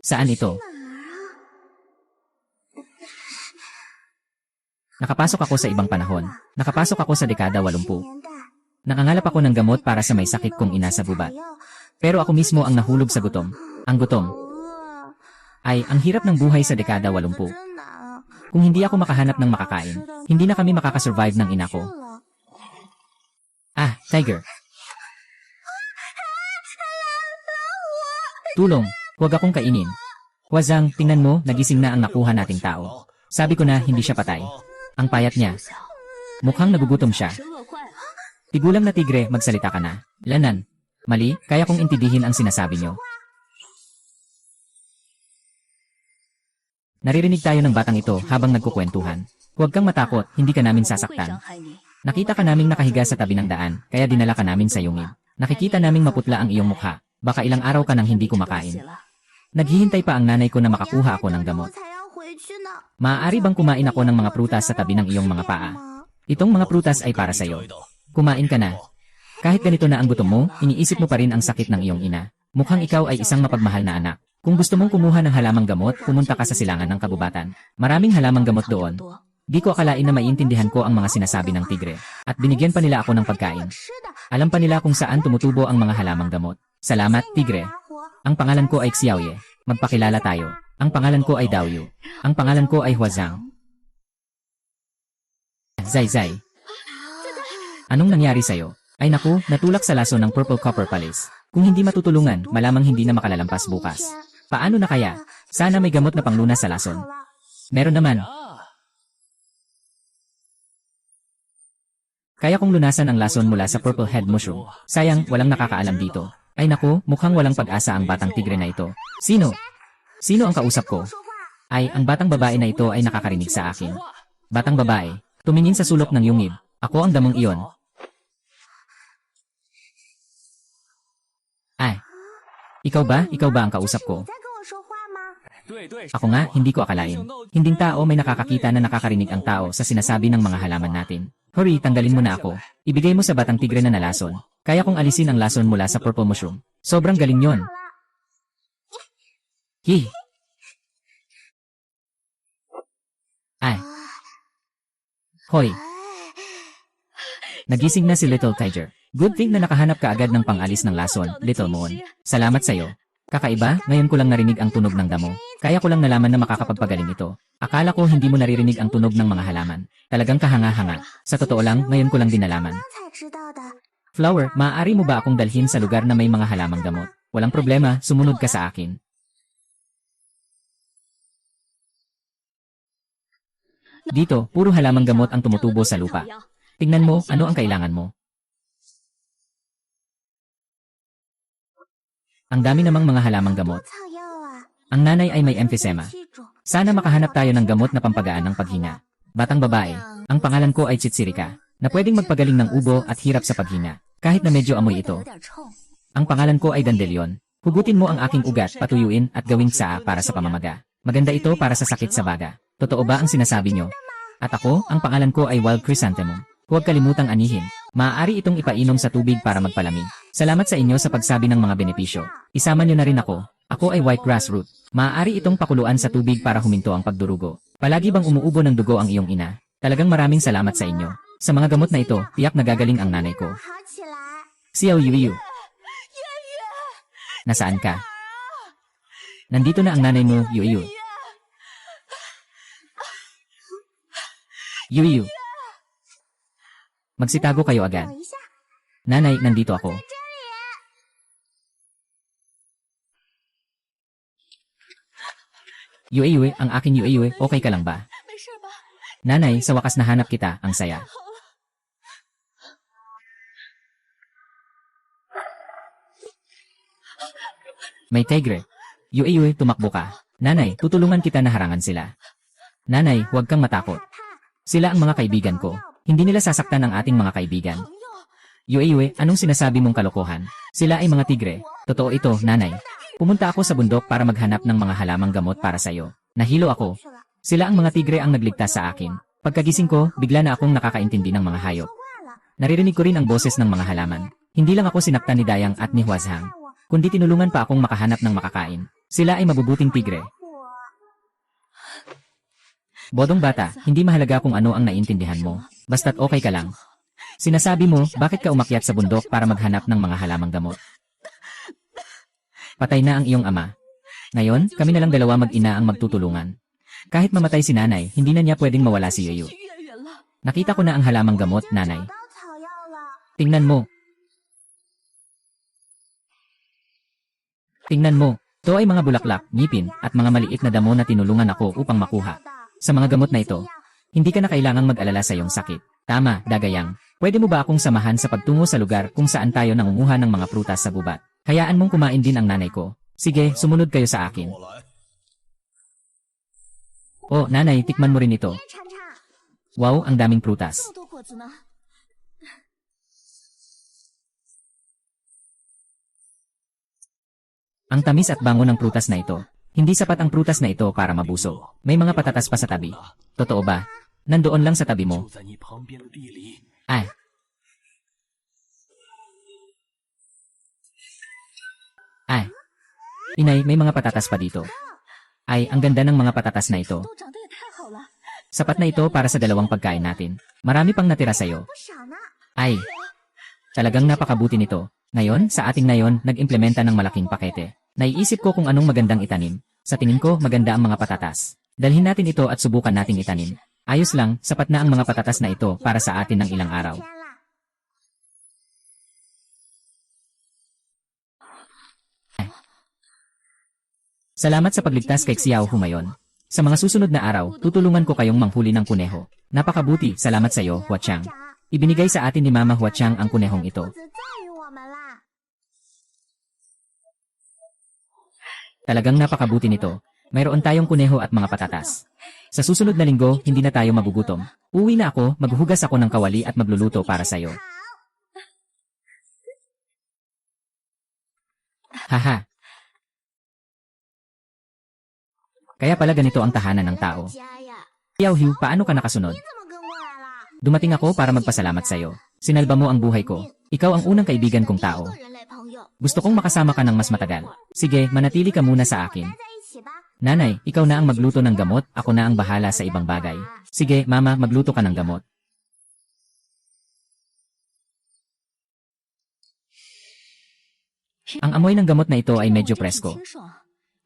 Saan ito? Nakapasok ako sa ibang panahon. Nakapasok ako sa dekada 80. Nakangalap ako ng gamot para sa may sakit kong ina sa gubat. Pero ako mismo ang nahulog sa gutom. Ang gutom. Ay, ang hirap ng buhay sa dekada 80. Kung hindi ako makahanap ng makakain, hindi na kami makakasurvive ng ina ko. Ah, Tiger. Tulong, huwag akong kainin. Huazang, tingnan mo, nagising na ang nakuha nating tao. Sabi ko na hindi siya patay. Ang payat niya. Mukhang nagugutom siya. Tigulang na tigre, magsalita ka na. Lanan. Mali, kaya kong intindihin ang sinasabi niyo. Naririnig tayo ng batang ito habang nagkukwentuhan. Huwag kang matakot, hindi ka namin sasaktan. Nakita ka naming nakahiga sa tabi ng daan, kaya dinala ka namin sa yungib. Nakikita naming maputla ang iyong mukha. Baka ilang araw ka nang hindi kumakain. Naghihintay pa ang nanay ko na makakuha ako ng gamot. Maaari bang kumain ako ng mga prutas sa tabi ng iyong mga paa? Itong mga prutas ay para sa'yo. Kumain ka na. Kahit ganito na ang gutom mo, iniisip mo pa rin ang sakit ng iyong ina. Mukhang ikaw ay isang mapagmahal na anak. Kung gusto mong kumuha ng halamang gamot, pumunta ka sa silangan ng kabubatan. Maraming halamang gamot doon. Di ko akalain na maiintindihan ko ang mga sinasabi ng tigre. At binigyan pa nila ako ng pagkain. Alam pa nila kung saan tumutubo ang mga halamang gamot. Salamat, tigre. Ang pangalan ko ay Xiaoye. Magpakilala tayo. Ang pangalan ko ay Daoyu. Ang pangalan ko ay Huazang. Zai Zai. Anong nangyari sa'yo? Ay naku, natulak sa laso ng Purple Copper Palace. Kung hindi matutulungan, malamang hindi na makalalampas bukas. Paano na kaya? Sana may gamot na panglunas sa lason. Meron naman. Kaya kong lunasan ang lason mula sa Purple Head Mushroom. Sayang, walang nakakaalam dito. Ay naku, mukhang walang pag-asa ang batang tigre na ito. Sino? Sino ang kausap ko? Ay, ang batang babae na ito ay nakakarinig sa akin. Batang babae, tumingin sa sulok ng yungib. Ako ang damong iyon. Ay, ikaw ba? Ikaw ba ang kausap ko? Ako nga, hindi ko akalain. Hinding tao may nakakakita na nakakarinig ang tao sa sinasabi ng mga halaman natin. Hurry, tanggalin mo na ako. Ibigay mo sa batang tigre na nalason. Kaya kong alisin ang lason mula sa Purple Mushroom. Sobrang galing yon. Hi. Ay. Hoy. Nagising na si Little Tiger. Good thing na nakahanap ka agad ng pangalis ng lason, Little Moon. Salamat sa'yo. Kakaiba, ngayon ko lang narinig ang tunog ng damo. Kaya ko lang nalaman na makakapagpagaling ito. Akala ko hindi mo naririnig ang tunog ng mga halaman. Talagang kahanga-hanga. Sa totoo lang, ngayon ko lang din nalaman. Flower, maaari mo ba akong dalhin sa lugar na may mga halamang gamot? Walang problema, sumunod ka sa akin. Dito, puro halamang gamot ang tumutubo sa lupa. Tingnan mo, ano ang kailangan mo. Ang dami namang mga halamang gamot. Ang nanay ay may emphysema. Sana makahanap tayo ng gamot na pampagaan ng paghina. Batang babae, ang pangalan ko ay Chitsirika, na pwedeng magpagaling ng ubo at hirap sa paghina, kahit na medyo amoy ito. Ang pangalan ko ay Dandelion. Hugutin mo ang aking ugat, patuyuin at gawing tsaa para sa pamamaga. Maganda ito para sa sakit sa baga. Totoo ba ang sinasabi nyo? At ako, ang pangalan ko ay Wild Chrysanthemum. Huwag kalimutang anihin. Maaari itong ipainom sa tubig para magpalamig. Salamat sa inyo sa pagsabi ng mga benepisyo. Isama nyo na rin ako. Ako ay White Grass Root. Maaari itong pakuluan sa tubig para huminto ang pagdurugo. Palagi bang umuubo ng dugo ang iyong ina? Talagang maraming salamat sa inyo. Sa mga gamot na ito, tiyak nagagaling ang nanay ko. Xiao Yuyu. Nasaan ka? Nandito na ang nanay mo, Yuyu. Yuyu. Magsitago kayo agad. Nanay, nandito ako. Yuyu, ang aking Yuyu, okay ka lang ba? Nanay, sa wakas nahanap kita, ang saya. May tigre. Yuyu, tumakbo ka. Nanay, tutulungan kita na harangan sila. Nanay, huwag kang matakot. Sila ang mga kaibigan ko. Hindi nila sasaktan ang ating mga kaibigan. Yuyu, anong sinasabi mong kalokohan? Sila ay mga tigre. Totoo ito, nanay. Pumunta ako sa bundok para maghanap ng mga halamang gamot para sa'yo. Nahilo ako. Sila ang mga tigre ang nagligtas sa akin. Pagkagising ko, bigla na akong nakakaintindi ng mga hayop. Naririnig ko rin ang boses ng mga halaman. Hindi lang ako sinaktan ni Dayang at ni Huazhang. kundi tinulungan pa akong makahanap ng makakain. Sila ay mabubuting tigre. Bodong bata, hindi mahalaga kung ano ang naiintindihan mo. Basta't okay ka lang. Sinasabi mo, bakit ka umakyat sa bundok para maghanap ng mga halamang gamot? Patay na ang iyong ama. Ngayon, kami na lang dalawa mag-ina ang magtutulungan. Kahit mamatay si nanay, hindi na niya pwedeng mawala si Yoyo. Nakita ko na ang halamang gamot, nanay. Tingnan mo. Tingnan mo. Ito ay mga bulaklak, ngipin, at mga maliit na damo na tinulungan ako upang makuha. Sa mga gamot na ito, hindi ka na kailangang mag-alala sa iyong sakit. Tama, Dagayang. Pwede mo ba akong samahan sa pagtungo sa lugar kung saan tayo nangunguha ng mga prutas sa gubat? Hayaan mong kumain din ang nanay ko. Sige, sumunod kayo sa akin. Oh, nanay, tikman mo rin ito. Wow, ang daming prutas. Ang tamis at bango ng prutas na ito. Hindi sapat ang prutas na ito para mabusog. May mga patatas pa sa tabi. Totoo ba? Nandoon lang sa tabi mo. Ay. Ay. Inay, may mga patatas pa dito. Ay, ang ganda ng mga patatas na ito. Sapat na ito para sa dalawang pagkain natin. Marami pang natira sa'yo. Ay. Talagang napakabuti nito. Ngayon, sa ating nayon, nag-implementa ng malaking pakete. Naiisip ko kung anong magandang itanim. Sa tingin ko, maganda ang mga patatas. Dalhin natin ito at subukan nating itanim. Ayos lang, sapat na ang mga patatas na ito para sa atin ng ilang araw. Salamat sa pagligtas kay Xiao Humayon. Sa mga susunod na araw, tutulungan ko kayong manghuli ng kuneho. Napakabuti, salamat sa iyo, Huachang. Ibinigay sa atin ni Mama Huachang ang kunehong ito. Talagang napakabuti nito. Mayroon tayong kuneho at mga patatas. Sa susunod na linggo, hindi na tayo magugutom. Uwi na ako, maghuhugas ako ng kawali at magluluto para sa'yo. Haha. Kaya pala ganito ang tahanan ng tao. Xiao Hu, paano ka nakasunod? Dumating ako para magpasalamat sa'yo. Sinalba mo ang buhay ko. Ikaw ang unang kaibigan kong tao. Gusto kong makasama ka ng mas matagal. Sige, manatili ka muna sa akin. Nanay, ikaw na ang magluto ng gamot, ako na ang bahala sa ibang bagay. Sige, mama, magluto ka ng gamot. Ang amoy ng gamot na ito ay medyo presko.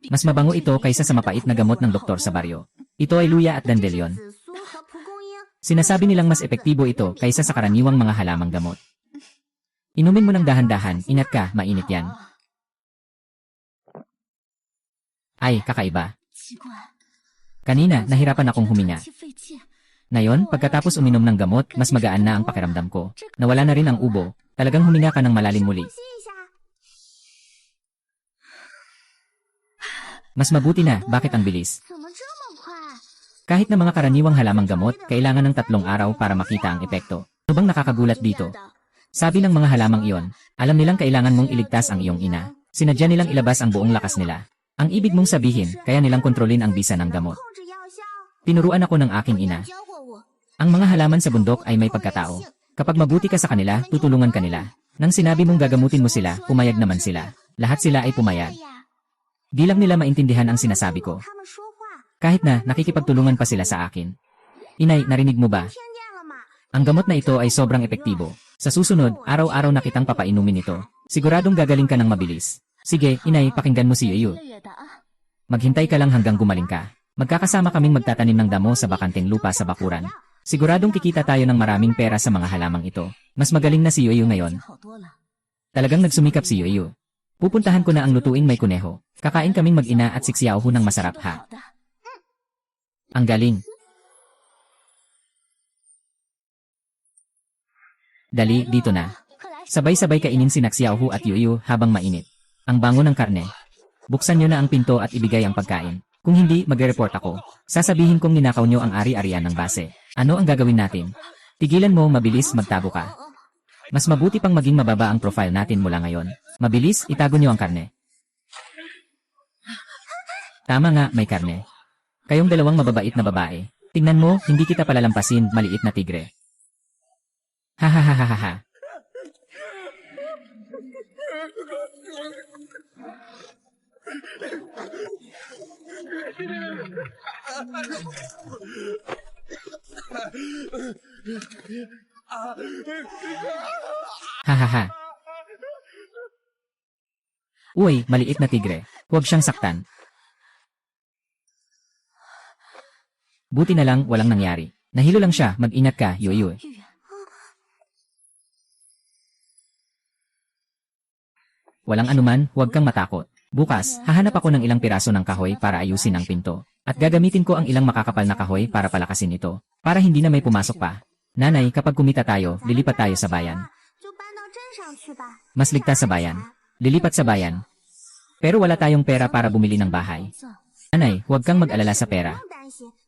Mas mabango ito kaysa sa mapait na gamot ng doktor sa baryo. Ito ay luya at dandelion. Sinasabi nilang mas epektibo ito kaysa sa karaniwang mga halamang gamot. Inumin mo ng dahan-dahan, ingat ka, mainit yan. Ay, kakaiba. Kanina, nahirapan akong huminga. Ngayon, pagkatapos uminom ng gamot, mas magaan na ang pakiramdam ko. Nawala na rin ang ubo, talagang huminga ka ng malalim muli. Mas mabuti na, bakit ang bilis? Kahit na mga karaniwang halamang gamot, kailangan ng 3 araw para makita ang epekto. Ano bang nakakagulat dito? Sabi ng mga halamang iyon, alam nilang kailangan mong iligtas ang iyong ina. Sinadya nilang ilabas ang buong lakas nila. Ang ibig mong sabihin, kaya nilang kontrolin ang bisa ng gamot. Tinuruan ako ng aking ina. Ang mga halaman sa bundok ay may pagkatao. Kapag mabuti ka sa kanila, tutulungan ka nila. Nang sinabi mong gagamutin mo sila, pumayag naman sila. Lahat sila ay pumayag. Di lang nila maintindihan ang sinasabi ko. Kahit na nakikipagtulungan pa sila sa akin. Inay, narinig mo ba? Ang gamot na ito ay sobrang epektibo. Sa susunod, araw-araw na kitang papainumin ito. Siguradong gagaling ka ng mabilis. Sige, inay, pakinggan mo si Yoyo. Maghintay ka lang hanggang gumaling ka. Magkakasama kaming magtatanim ng damo sa bakanteng lupa sa bakuran. Siguradong kikita tayo ng maraming pera sa mga halamang ito. Mas magaling na si Yoyo ngayon. Talagang nagsumikap si Yoyo. Pupuntahan ko na ang lutuing may kuneho. Kakain kaming mag-ina at siksiyaw ng masarap ha. Ang galing. Dali, dito na. Sabay-sabay kainin si Xiaohu at Yoyo habang mainit. Ang bango ng karne. Buksan nyo na ang pinto at ibigay ang pagkain. Kung hindi, magre-report ako. Sasabihin kong ninakaw nyo ang ari-arian ng base. Ano ang gagawin natin? Tigilan mo, mabilis, magtabo ka. Mas mabuti pang maging mababa ang profile natin mula ngayon. Mabilis, itago nyo ang karne. Tama nga, may karne. Kayong dalawang mababait na babae. Tingnan mo, hindi kita palalampasin, maliit na tigre. Hahaha. Hahaha. Uy, maliit na tigre. Huwag siyang saktan. Buti na lang walang nangyari. Nahilo lang siya, mag-ingat ka, Yuyu. Walang anuman, huwag kang matakot. Bukas, hahanap ako ng ilang piraso ng kahoy para ayusin ang pinto. At gagamitin ko ang ilang makakapal na kahoy para palakasin ito. Para hindi na may pumasok pa. Nanay, kapag kumita tayo, lilipat tayo sa bayan. Mas ligtas sa bayan. Lilipat sa bayan. Pero wala tayong pera para bumili ng bahay. Nanay, huwag kang mag-alala sa pera.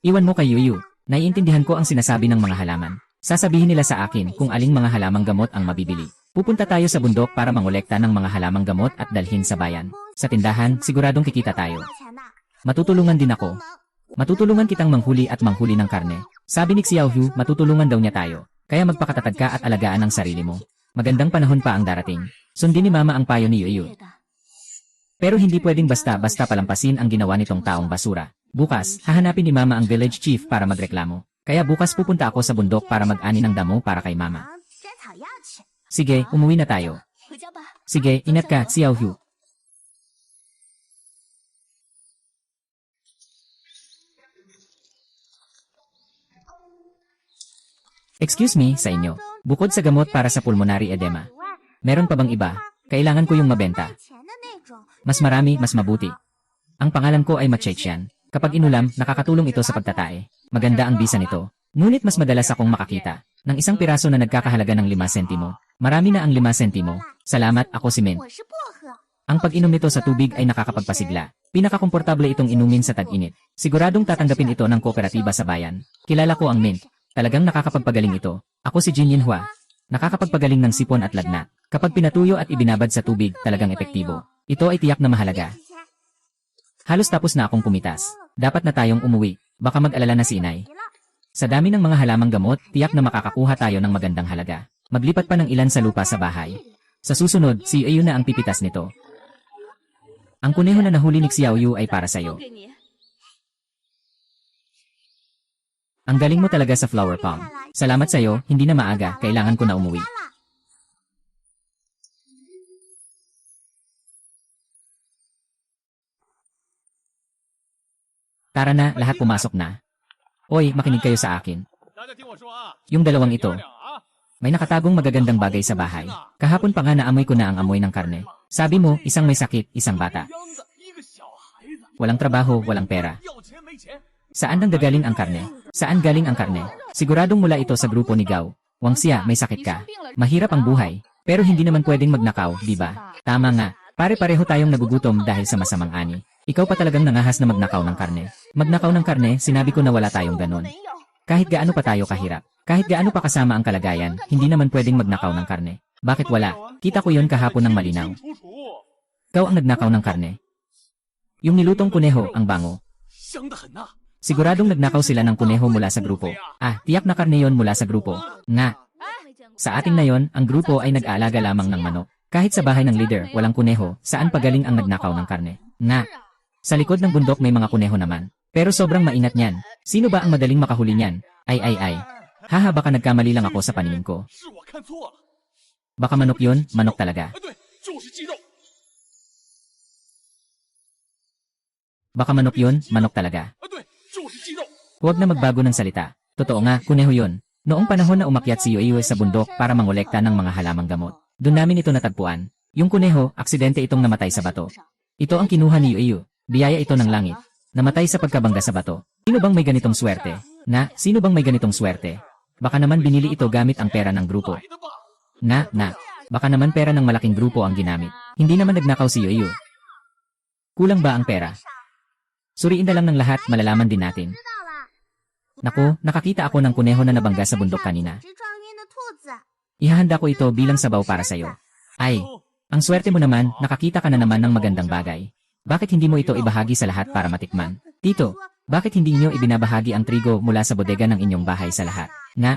Iwan mo kay Yuyu. Naiintindihan ko ang sinasabi ng mga halaman. Sasabihin nila sa akin kung aling mga halamang gamot ang mabibili. Pupunta tayo sa bundok para mangolekta ng mga halamang gamot at dalhin sa bayan. Sa tindahan, siguradong kikita tayo. Matutulungan din ako. Matutulungan kitang manghuli at manghuli ng karne. Sabi ni Xiaohu, matutulungan daw niya tayo. Kaya magpakatatag ka at alagaan ang sarili mo. Magandang panahon pa ang darating. Sundin ni Mama ang payo ni Yuyu. Pero hindi pwedeng basta-basta palampasin ang ginawa nitong taong basura. Bukas, hahanapin ni Mama ang village chief para magreklamo. Kaya bukas pupunta ako sa bundok para mag-ani ng damo para kay Mama. Sige, umuwi na tayo. Sige, ingat ka, Xiaohu. Excuse me, sa inyo. Bukod sa gamot para sa pulmonary edema, meron pa bang iba? Kailangan ko yung mabenta. Mas marami, mas mabuti. Ang pangalan ko ay Machechian. Kapag inulam, nakakatulong ito sa pagtatae. Maganda ang bisa nito. Ngunit mas madalas akong makakita ng isang piraso na nagkakahalaga ng 5 sentimo. Marami na ang 5 sentimo. Salamat, ako si Mint. Ang pag-inom nito sa tubig ay nakakapagpasigla. Pinakakomportable itong inumin sa tag-init. Siguradong tatanggapin ito ng kooperatiba sa bayan. Kilala ko ang Mint. Talagang nakakapagpagaling ito. Ako si Jin Yinhua. Nakakapagpagaling ng sipon at lagnat. Kapag pinatuyo at ibinabad sa tubig, talagang epektibo. Ito ay tiyak na mahalaga. Halos tapos na akong pumitas. Dapat na tayong umuwi. Baka mag-alala na si Inay. Sa dami ng mga halamang gamot, tiyak na makakakuha tayo ng magandang halaga. Maglipat pa ng ilan sa lupa sa bahay. Sa susunod, si Yuyu na ang pipitas nito. Ang kuneho na nahuli ni Xiaoyu ay para sa'yo. Ang galing mo talaga sa flower palm. Salamat sa'yo, hindi na maaga, kailangan ko na umuwi. Tara na, lahat pumasok na. Oy, makinig kayo sa akin. Yung dalawang ito, may nakatagong magagandang bagay sa bahay. Kahapon pa nga naamoy ko na ang amoy ng karne. Sabi mo, isang may sakit, isang bata. Walang trabaho, walang pera. Saan nang gagaling ang karne? Saan galing ang karne? Siguradong mula ito sa grupo ni Gao. Wangxia, may sakit ka. Mahirap ang buhay. Pero hindi naman pwedeng magnakaw, di ba? Tama nga. Pare-pareho tayong nagugutom dahil sa masamang ani. Ikaw pa talagang nangahas na magnakaw ng karne. Magnakaw ng karne, sinabi ko na wala tayong ganon. Kahit gaano pa tayo kahirap. Kahit gaano pa kasama ang kalagayan, hindi naman pwedeng magnakaw ng karne. Bakit wala? Kita ko yon kahapon ng malinaw. Ikaw ang nagnakaw ng karne. Yung nilutong kuneho, ang bango. Siguradong nagnakaw sila ng kuneho mula sa grupo. Ah, tiyak na karne yon mula sa grupo. Nga. Sa ating na yon, ang grupo ay nag-aalaga lamang ng manok. Kahit sa bahay ng leader, walang kuneho, saan pagaling ang nagnakaw ng karne? Nga. Sa likod ng bundok may mga kuneho naman. Pero sobrang maingat niyan. Sino ba ang madaling makahuli niyan? Ay. Haha, baka nagkamali lang ako sa paningin ko. Baka manok yun, manok talaga. Baka manok yun, manok talaga. Huwag na magbago ng salita. Totoo nga, kuneho yun. Noong panahon na umakyat si Yuyu sa bundok para mangolekta ng mga halamang gamot, doon namin ito natagpuan. Yung kuneho, aksidente itong namatay sa bato. Ito ang kinuha ni Yuyu. Biyaya ito ng langit. Namatay sa pagkabangga sa bato. Sino bang may ganitong swerte? Sino bang may ganitong swerte? Baka naman binili ito gamit ang pera ng grupo. Baka naman pera ng malaking grupo ang ginamit. Hindi naman nagnakaw si Yuyu. Kulang ba ang pera? Suriin na lang ng lahat, malalaman din natin. Naku, nakakita ako ng kuneho na nabangga sa bundok kanina. Ihahanda ko ito bilang sabaw para sa'yo. Ay, ang swerte mo naman, nakakita ka na naman ng magandang bagay. Bakit hindi mo ito ibahagi sa lahat para matikman? Tito, bakit hindi niyo ibinabahagi ang trigo mula sa bodega ng inyong bahay sa lahat?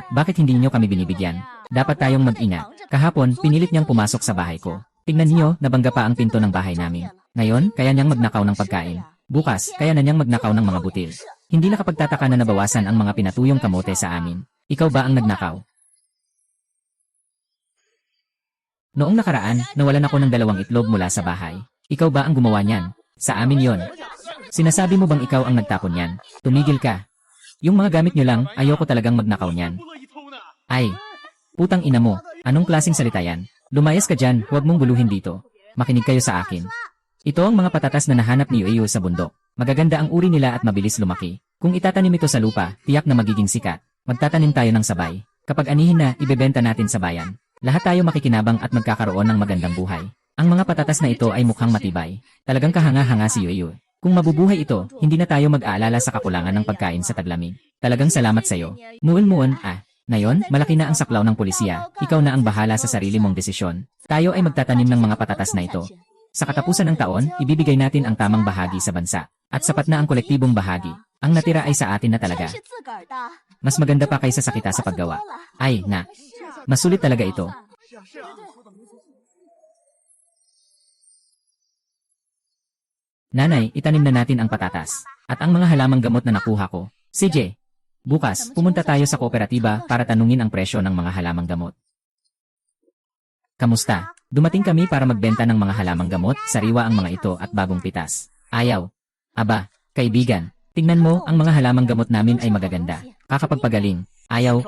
Bakit hindi niyo kami binibigyan? Dapat tayong mag-ingat. Kahapon, pinilit niyang pumasok sa bahay ko. Tingnan niyo, nabangga pa ang pinto ng bahay namin. Ngayon, kaya niyang magnakaw ng pagkain. Bukas, kaya na niyang magnakaw ng mga butil. Hindi nakapagtataka na nabawasan ang mga pinatuyong kamote sa amin. Ikaw ba ang nagnakaw? Noong nakaraan, nawalan ako ng 2 itlog mula sa bahay. Ikaw ba ang gumawa niyan? Sa amin yon. Sinasabi mo bang ikaw ang nagtapon niyan? Tumigil ka. Yung mga gamit niyo lang, ayoko talagang magnakaw niyan. Ay, putang ina mo, anong klaseng salita yan? Lumayas ka dyan, huwag mong guluhin dito. Makinig kayo sa akin. Ito ang mga patatas na nahanap ni Yueyu sa bundok. Magaganda ang uri nila at mabilis lumaki. Kung itatanim ito sa lupa, tiyak na magiging sikat. Magtatanim tayo ng sabay. Kapag anihin na, ibebenta natin sa bayan. Lahat tayo makikinabang at magkakaroon ng magandang buhay. Ang mga patatas na ito ay mukhang matibay. Talagang kahanga-hanga si Yueyu. Kung mabubuhay ito, hindi na tayo mag-aalala sa kakulangan ng pagkain sa taglamig. Talagang salamat sa'yo. Muon-muon, Ngayon, malaki na ang saklaw ng pulisya. Ikaw na ang bahala sa sarili mong desisyon. Tayo ay magtatanim ng mga patatas na ito. Sa katapusan ng taon, ibibigay natin ang tamang bahagi sa bansa. At sapat na ang kolektibong bahagi. Ang natira ay sa atin na talaga. Mas maganda pa kaysa sa kita sa paggawa. Mas sulit talaga ito. Nanay, itanim na natin ang patatas. At ang mga halamang gamot na nakuha ko. CJ, bukas, pumunta tayo sa kooperatiba para tanungin ang presyo ng mga halamang gamot. Kamusta? Dumating kami para magbenta ng mga halamang gamot, sariwa ang mga ito at bagong pitas. Ayaw. Aba, kaibigan, tingnan mo, ang mga halamang gamot namin ay magaganda. Kakapagpagaling. Ayaw.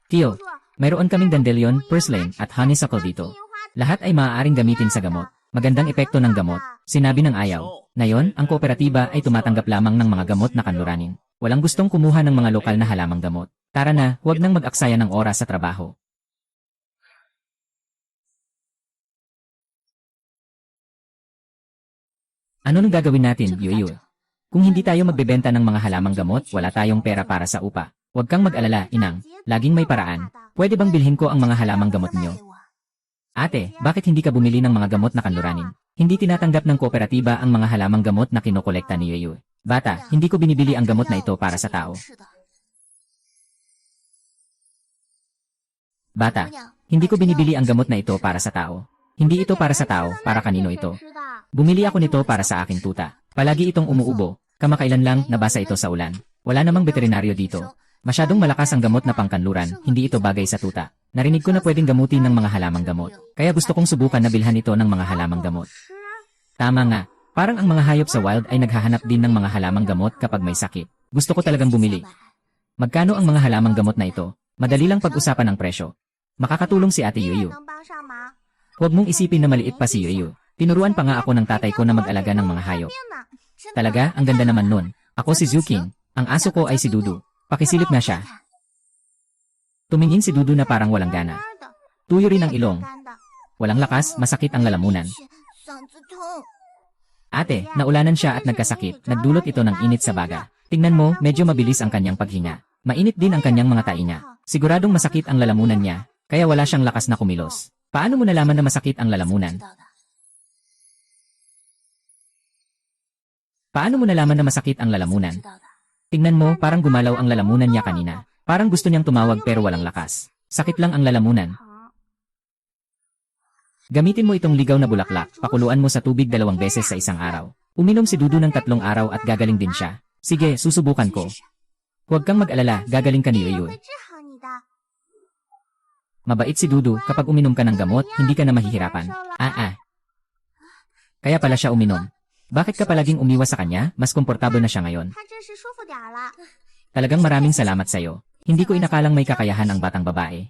Tio, mayroon kaming dandelion, purslane at honeysuckle dito. Lahat ay maaaring gamitin sa gamot. Magandang epekto ng gamot. Sinabi ng ayaw. Ngayon, ang kooperatiba ay tumatanggap lamang ng mga gamot na kanluranin. Walang gustong kumuha ng mga lokal na halamang gamot. Tara na, huwag nang mag-aksaya ng oras sa trabaho. Ano nang gagawin natin, Yueyu? Kung hindi tayo magbebenta ng mga halamang gamot, wala tayong pera para sa upa. Huwag kang mag-alala, inang. Laging may paraan. Pwede bang bilhin ko ang mga halamang gamot niyo? Ate, bakit hindi ka bumili ng mga gamot na kanluranin? Hindi tinatanggap ng kooperatiba ang mga halamang gamot na kinokolekta ni Yueyu. Bata, hindi ko binibili ang gamot na ito para sa tao. Bata, hindi ko binibili ang gamot na ito para sa tao. Hindi ito para sa tao, para kanino ito? Bumili ako nito para sa aking tuta. Palagi itong umuubo. Kamakailan lang, nabasa ito sa ulan. Wala namang veterinaryo dito. Masyadong malakas ang gamot na pangkanluran, hindi ito bagay sa tuta. Narinig ko na pwedeng gamutin ng mga halamang gamot. Kaya gusto kong subukan na bilhan ito ng mga halamang gamot. Tama nga, parang ang mga hayop sa wild ay naghahanap din ng mga halamang gamot kapag may sakit. Gusto ko talagang bumili. Magkano ang mga halamang gamot na ito? Madali lang pag-usapan ang presyo. Makakatulong si Ate Yueyu. Huwag mong isipin na maliit pa si Yueyu. Tinuruan pa nga ako ng tatay ko na mag-alaga ng mga hayop. Talaga, ang ganda naman nun. Ako si Zuking. Ang aso ko ay si Dudu. Pakisilip na siya. Tumingin si Dudu na parang walang gana. Tuyo rin ang ilong. Walang lakas, masakit ang lalamunan. Ate, naulanan siya at nagkasakit. Nagdulot ito ng init sa baga. Tingnan mo, medyo mabilis ang kanyang paghinga. Mainit din ang kanyang mga tainga. Siguradong masakit ang lalamunan niya, kaya wala siyang lakas na kumilos. Paano mo nalaman na masakit ang lalamunan? Paano mo nalaman na masakit ang lalamunan? Tingnan mo, parang gumalaw ang lalamunan niya kanina. Parang gusto niyang tumawag pero walang lakas. Sakit lang ang lalamunan. Gamitin mo itong ligaw na bulaklak, pakuluan mo sa tubig 2 beses sa isang araw. Uminom si Dudu ng 3 araw at gagaling din siya. Sige, susubukan ko. Huwag kang mag-alala, gagaling ka ni Yueyu. Mabait si Dudu, kapag uminom ka ng gamot, hindi ka na mahihirapan. Kaya pala siya uminom. Bakit ka palaging umiwas sa kanya? Mas komportable na siya ngayon. Talagang maraming salamat sa'yo. Hindi ko inakalang may kakayahan ang batang babae.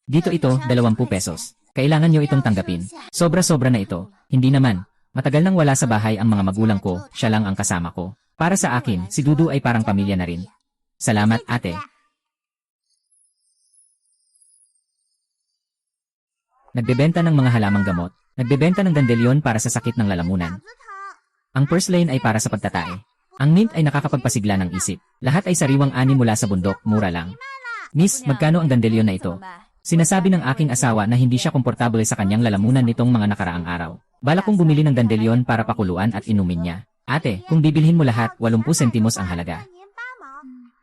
Dito ito, 20 pesos. Kailangan nyo itong tanggapin. Sobra-sobra na ito. Hindi naman. Matagal nang wala sa bahay ang mga magulang ko, siya lang ang kasama ko. Para sa akin, si Dudu ay parang pamilya na rin. Salamat, ate. Nagbebenta ng mga halamang gamot. Nagbebenta ng dandelion para sa sakit ng lalamunan. Ang purslane ay para sa pagtatae. Ang mint ay nakakapagpasigla ng isip. Lahat ay sariwang ani mula sa bundok, mura lang. Miss, magkano ang dandelion na ito? Sinasabi ng aking asawa na hindi siya komportable sa kanyang lalamunan nitong mga nakaraang araw. Balak kong bumili ng dandelion para pakuluan at inumin niya. Ate, kung bibilhin mo lahat, 80 sentimos ang halaga.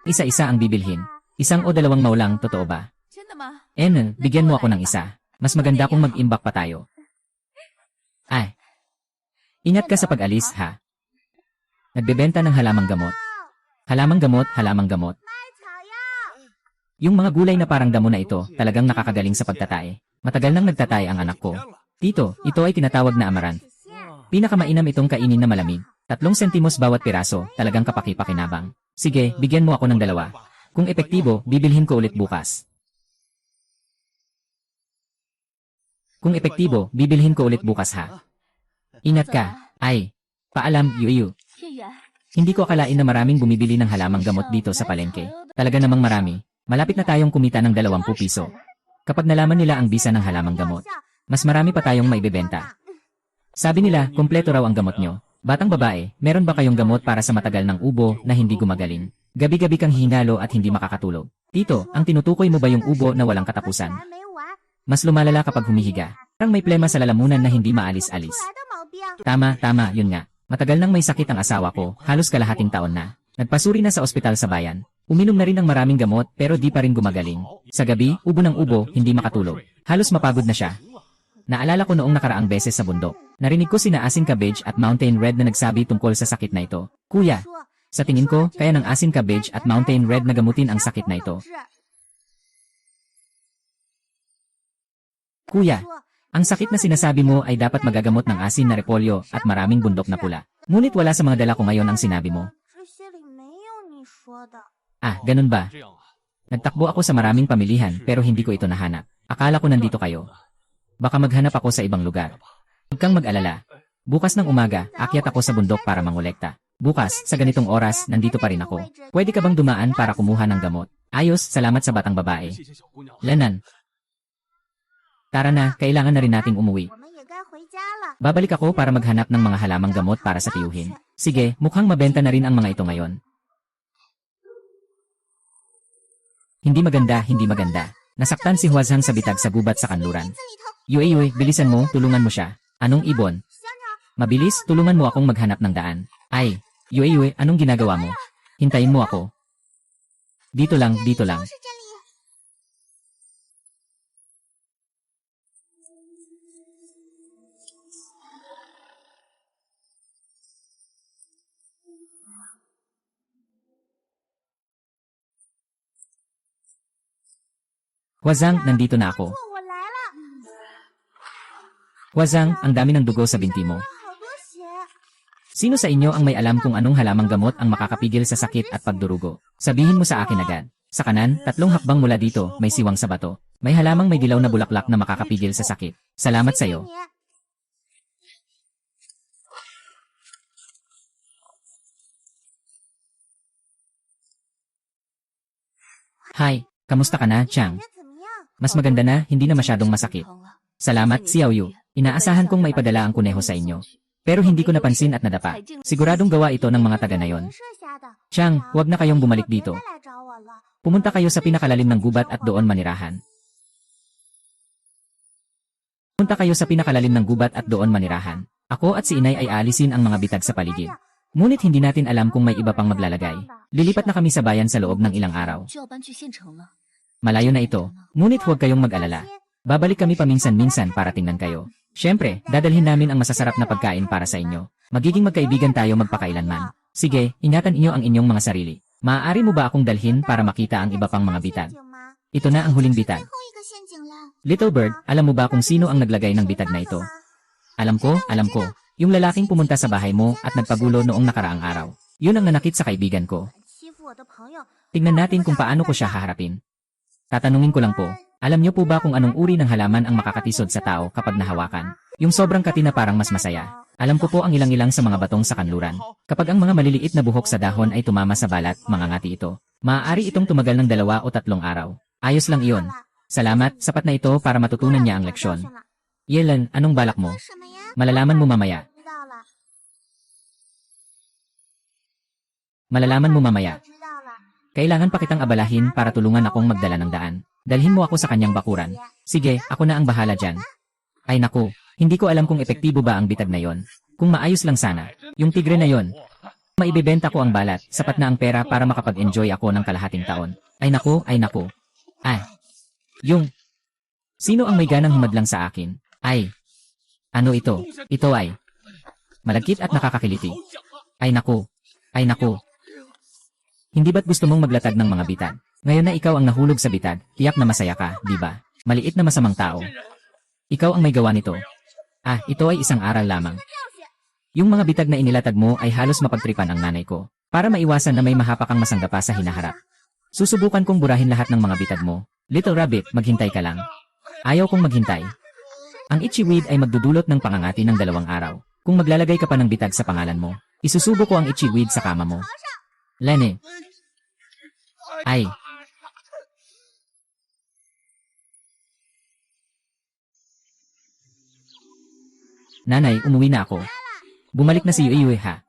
Isa-isa ang bibilhin. 1 o 2 maulang, totoo ba? Bigyan mo ako ng isa. Mas maganda kung mag-imbak pa tayo. Ingat ka sa pag-alis, ha? Nagbebenta ng halamang gamot. Halamang gamot, halamang gamot. Yung mga gulay na parang damo na ito, talagang nakakagaling sa pagtatae. Matagal nang nagtatae ang anak ko. Tito, ito ay tinatawag na amaranth. Pinakamainam itong kainin na malamig. 3 sentimos bawat piraso, talagang kapaki-pakinabang. Sige, bigyan mo ako ng 2. Kung epektibo, bibilhin ko ulit bukas. Kung epektibo, bibilhin ko ulit bukas, ha? Ingat ka. Ay, paalam, Yuyu. Hindi ko akalain na maraming bumibili ng halamang gamot dito sa palengke. Talaga namang marami. Malapit na tayong kumita ng 20 piso. Kapag nalaman nila ang bisa ng halamang gamot, mas marami pa tayong maibebenta. Sabi nila, kompleto raw ang gamot nyo. Batang babae, meron ba kayong gamot para sa matagal ng ubo na hindi gumagaling? Gabi-gabi kang hinalo at hindi makakatulog. Tito, ang tinutukoy mo ba yung ubo na walang katapusan? Mas lumalala kapag humihiga. Parang may plema sa lalamunan na hindi maalis-alis. Tama, yun nga. Matagal nang may sakit ang asawa ko, halos kalahating taon na. Nagpasuri na sa ospital sa bayan. Uminom na rin ng maraming gamot pero di pa rin gumagaling. Sa gabi, ubo ng ubo, hindi makatulog. Halos mapagod na siya. Naalala ko noong nakaraang beses sa bundok. Narinig ko sina Asin Cabbage at Mountain Red na nagsabi tungkol sa sakit na ito. Kuya, sa tingin ko, kaya ng Asin Cabbage at Mountain Red na gamutin ang sakit na ito. Kuya, ang sakit na sinasabi mo ay dapat magagamot ng asin na repolyo at maraming bundok na pula. Ngunit wala sa mga dala ko ngayon ang sinabi mo. Ah, ganun ba? Nagtakbo ako sa maraming pamilihan pero hindi ko ito nahanap. Akala ko nandito kayo. Baka maghanap ako sa ibang lugar. Huwag kang mag-alala. Bukas ng umaga, akyat ako sa bundok para mangolekta. Bukas, sa ganitong oras, nandito pa rin ako. Pwede ka bang dumaan para kumuha ng gamot? Ayos, salamat sa batang babae. Lanan. Tara na, kailangan na rin nating umuwi. Babalik ako para maghanap ng mga halamang gamot para sa tiyuhin. Sige, mukhang mabenta na rin ang mga ito ngayon. Hindi maganda. Nasaktan si Huazhang sa bitag sa gubat sa kanluran. Yue, bilisan mo, tulungan mo siya. Anong ibon? Mabilis, tulungan mo akong maghanap ng daan. Ay, Yue, anong ginagawa mo? Hintayin mo ako. Dito lang. Huazhang, nandito na ako. Huazhang, ang dami ng dugo sa binti mo. Sino sa inyo ang may alam kung anong halamang gamot ang makakapigil sa sakit at pagdurugo? Sabihin mo sa akin agad. Sa kanan, 3 hakbang mula dito, may siwang sa bato. May halamang may dilaw na bulaklak na makakapigil sa sakit. Salamat sa'yo. Hi, kamusta ka na, Chang? Mas maganda na, hindi na masyadong masakit. Salamat, Xiao Yu. Inaasahan kong maipadala ang kuneho sa inyo. Pero hindi ko napansin at nadapa. Siguradong gawa ito ng mga taga na yon. Chang, huwag na kayong bumalik dito. Pumunta kayo sa pinakalalim ng gubat at doon manirahan. Ako at si Inay ay aalisin ang mga bitag sa paligid. Ngunit hindi natin alam kung may iba pang maglalagay. Lilipat na kami sa bayan sa loob ng ilang araw. Malayo na ito, ngunit huwag kayong mag-alala. Babalik kami paminsan-minsan para tingnan kayo. Siyempre, dadalhin namin ang masasarap na pagkain para sa inyo. Magiging magkaibigan tayo magpakailanman. Sige, ingatan inyo ang inyong mga sarili. Maaari mo ba akong dalhin para makita ang iba pang mga bitag? Ito na ang huling bitag. Little Bird, alam mo ba kung sino ang naglagay ng bitag na ito? Alam ko. Yung lalaking pumunta sa bahay mo at nagpagulo noong nakaraang araw. Yun ang nanakit sa kaibigan ko. Tingnan natin kung paano ko siya haharapin. Tatanungin ko lang po, alam niyo po ba kung anong uri ng halaman ang makakatisod sa tao kapag nahawakan? Yung sobrang kati na parang mas masaya. Alam ko po ang ilang-ilang sa mga batong sa kanluran. Kapag ang mga maliliit na buhok sa dahon ay tumama sa balat, mangangati ito. Maaari itong tumagal ng 2 o 3 araw. Ayos lang iyon. Salamat, sapat na ito para matutunan niya ang leksyon. Yelan, anong balak mo? Malalaman mo mamaya. Kailangan pa kitang abalahin para tulungan akong magdala ng daan. Dalhin mo ako sa kanyang bakuran. Sige, ako na ang bahala dyan. Ay naku, hindi ko alam kung epektibo ba ang bitag na yon. Kung maayos lang sana. Yung tigre na yon. Maibebenta ko ang balat, sapat na ang pera para makapag-enjoy ako ng kalahating taon. Ay naku. Sino ang may ganang humadlang sa akin? Ay. Ano ito? Ito ay. malagkit at nakakakiliti. Ay naku! Ay naku! Hindi ba't gusto mong maglatag ng mga bitag? Ngayon na ikaw ang nahulog sa bitag, tiyak na masaya ka, di ba? Maliit na masamang tao. Ikaw ang may gawa nito. Ah, ito ay isang aral lamang. Yung mga bitag na inilatag mo ay halos mapagtripan ang nanay ko. Para maiwasan na may mahapakang masanggapa sa hinaharap. Susubukan kong burahin lahat ng mga bitag mo. Little Rabbit, maghintay ka lang. Ayaw kong maghintay. Ang itchy weed ay magdudulot ng pangangati ng 2 araw. Kung maglalagay ka pa ng bitag sa pangalan mo, isusubo ko ang itchy weed sa kama mo. Lene. Ay. Nanay, umuwi na ako. Bumalik na si Yue ha.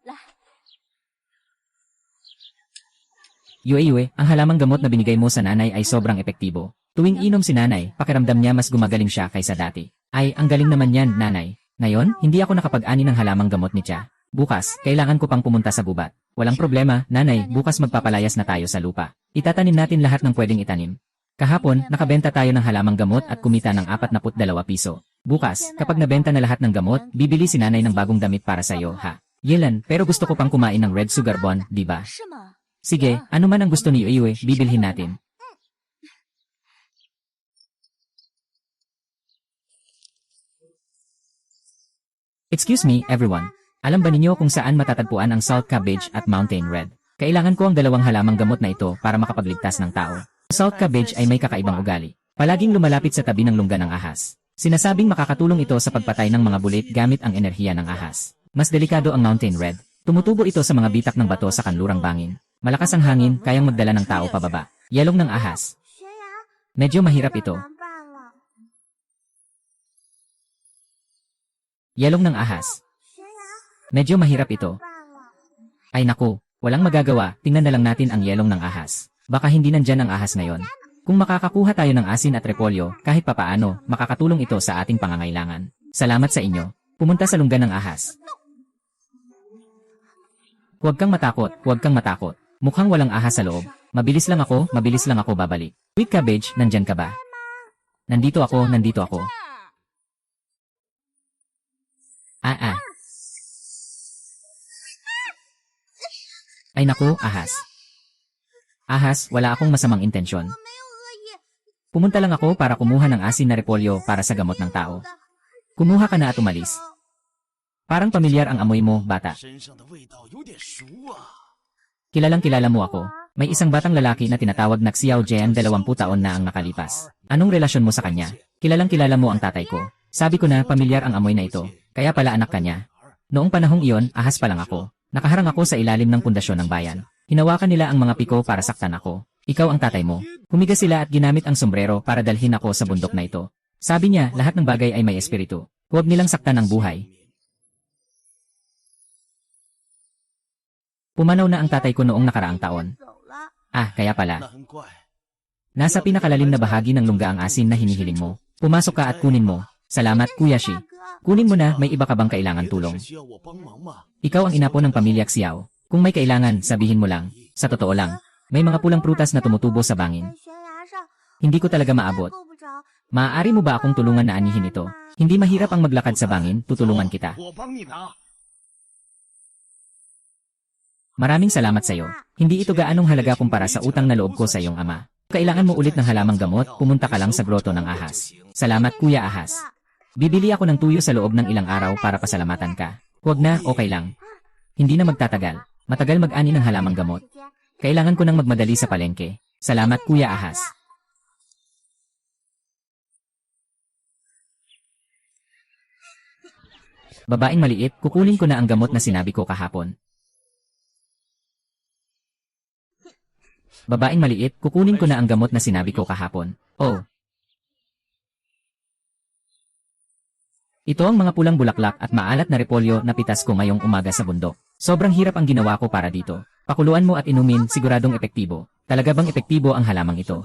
Yue, ang halamang gamot na binigay mo sa nanay ay sobrang epektibo. Tuwing inom si nanay, pakiramdam niya mas gumagaling siya kaysa dati. Ay, ang galing naman yan, nanay. Ngayon, hindi ako nakapag-ani ng halamang gamot ni Cha. Bukas, kailangan ko pang pumunta sa gubat. Walang problema, nanay, bukas magpapalayas na tayo sa lupa. Itatanim natin lahat ng pwedeng itanim. Kahapon, nakabenta tayo ng halamang gamot at kumita ng 42 piso. Bukas, kapag nabenta na lahat ng gamot, bibili si nanay ng bagong damit para sa'yo, ha? Yelan, pero gusto ko pang kumain ng red sugar bun, di ba? Sige, ano man ang gusto ni Yue, bibilhin natin. Excuse me, everyone. Alam ba ninyo kung saan matatagpuan ang salt cabbage at mountain red? Kailangan ko ang 2 halamang gamot na ito para makapagligtas ng tao. Salt cabbage ay may kakaibang ugali. Palaging lumalapit sa tabi ng lungga ng ahas. Sinasabing makakatulong ito sa pagpatay ng mga bulit gamit ang enerhiya ng ahas. Mas delikado ang mountain red. Tumutubo ito sa mga bitak ng bato sa kanlurang bangin. Malakas ang hangin, kayang magdala ng tao pababa. Yelong ng ahas. Medyo mahirap ito. Yelong ng ahas. Medyo mahirap ito. Ay naku, walang magagawa, tingnan na lang natin ang yelong ng ahas. Baka hindi nandyan ang ahas ngayon. Kung makakakuha tayo ng asin at repolyo, kahit papaano, makakatulong ito sa ating pangangailangan. Salamat sa inyo. Pumunta sa lungga ng ahas. Huwag kang matakot, huwag kang matakot. Mukhang walang ahas sa loob. Mabilis lang ako babalik. Sweet cabbage, nandyan ka ba? Nandito ako. Ay naku, ahas. Ahas, wala akong masamang intensyon. Pumunta lang ako para kumuha ng asin na repolyo para sa gamot ng tao. Kumuha ka na at umalis. Parang pamilyar ang amoy mo, bata. Kilalang kilala mo ako. May isang batang lalaki na tinatawag na Xiao Jian 20 taon na ang nakalipas. Anong relasyon mo sa kanya? Kilalang kilala mo ang tatay ko. Sabi ko na pamilyar ang amoy na ito. Kaya pala anak ka niya. Noong panahong iyon, ahas pa lang ako. Nakaharang ako sa ilalim ng pundasyon ng bayan. Hinawakan nila ang mga piko para saktan ako. Ikaw ang tatay mo. Humiga sila at ginamit ang sombrero para dalhin ako sa bundok na ito. Sabi niya, lahat ng bagay ay may espiritu. Huwag nilang saktan ang buhay. Pumanaw na ang tatay ko noong nakaraang taon. Ah, kaya pala. Nasa pinakalalim na bahagi ng lungga ang asin na hinihiling mo. Pumasok ka at kunin mo. Salamat, Kuya Shi. Kunin mo na, may iba ka bang kailangan tulong? Ikaw ang inapo ng pamilya Xiao. Kung may kailangan, sabihin mo lang. Sa totoo lang, may mga pulang prutas na tumutubo sa bangin. Hindi ko talaga maabot. Maaari mo ba akong tulungan na anihin ito? Hindi mahirap ang maglakad sa bangin, tutulungan kita. Maraming salamat sa iyo. Hindi ito gaanong halaga kumpara sa utang na loob ko sa iyong ama. Kailangan mo ulit ng halamang gamot, pumunta ka lang sa groto ng ahas. Salamat, Kuya Ahas. Bibili ako ng tuyo sa loob ng ilang araw para pasalamatan ka. Huwag na, okay lang. Hindi na magtatagal. Matagal mag-ani ng halamang gamot. Kailangan ko nang magmadali sa palengke. Salamat, Kuya Ahas. Babaeng maliit, kukunin ko na ang gamot na sinabi ko kahapon. Babaeng maliit, kukunin ko na ang gamot na sinabi ko kahapon. Oh. Ito ang mga pulang bulaklak at maalat na repolyo na pitas ko ngayong umaga sa bundok. Sobrang hirap ang ginawa ko para dito. Pakuluan mo at inumin, siguradong epektibo. Talaga bang epektibo ang halamang ito?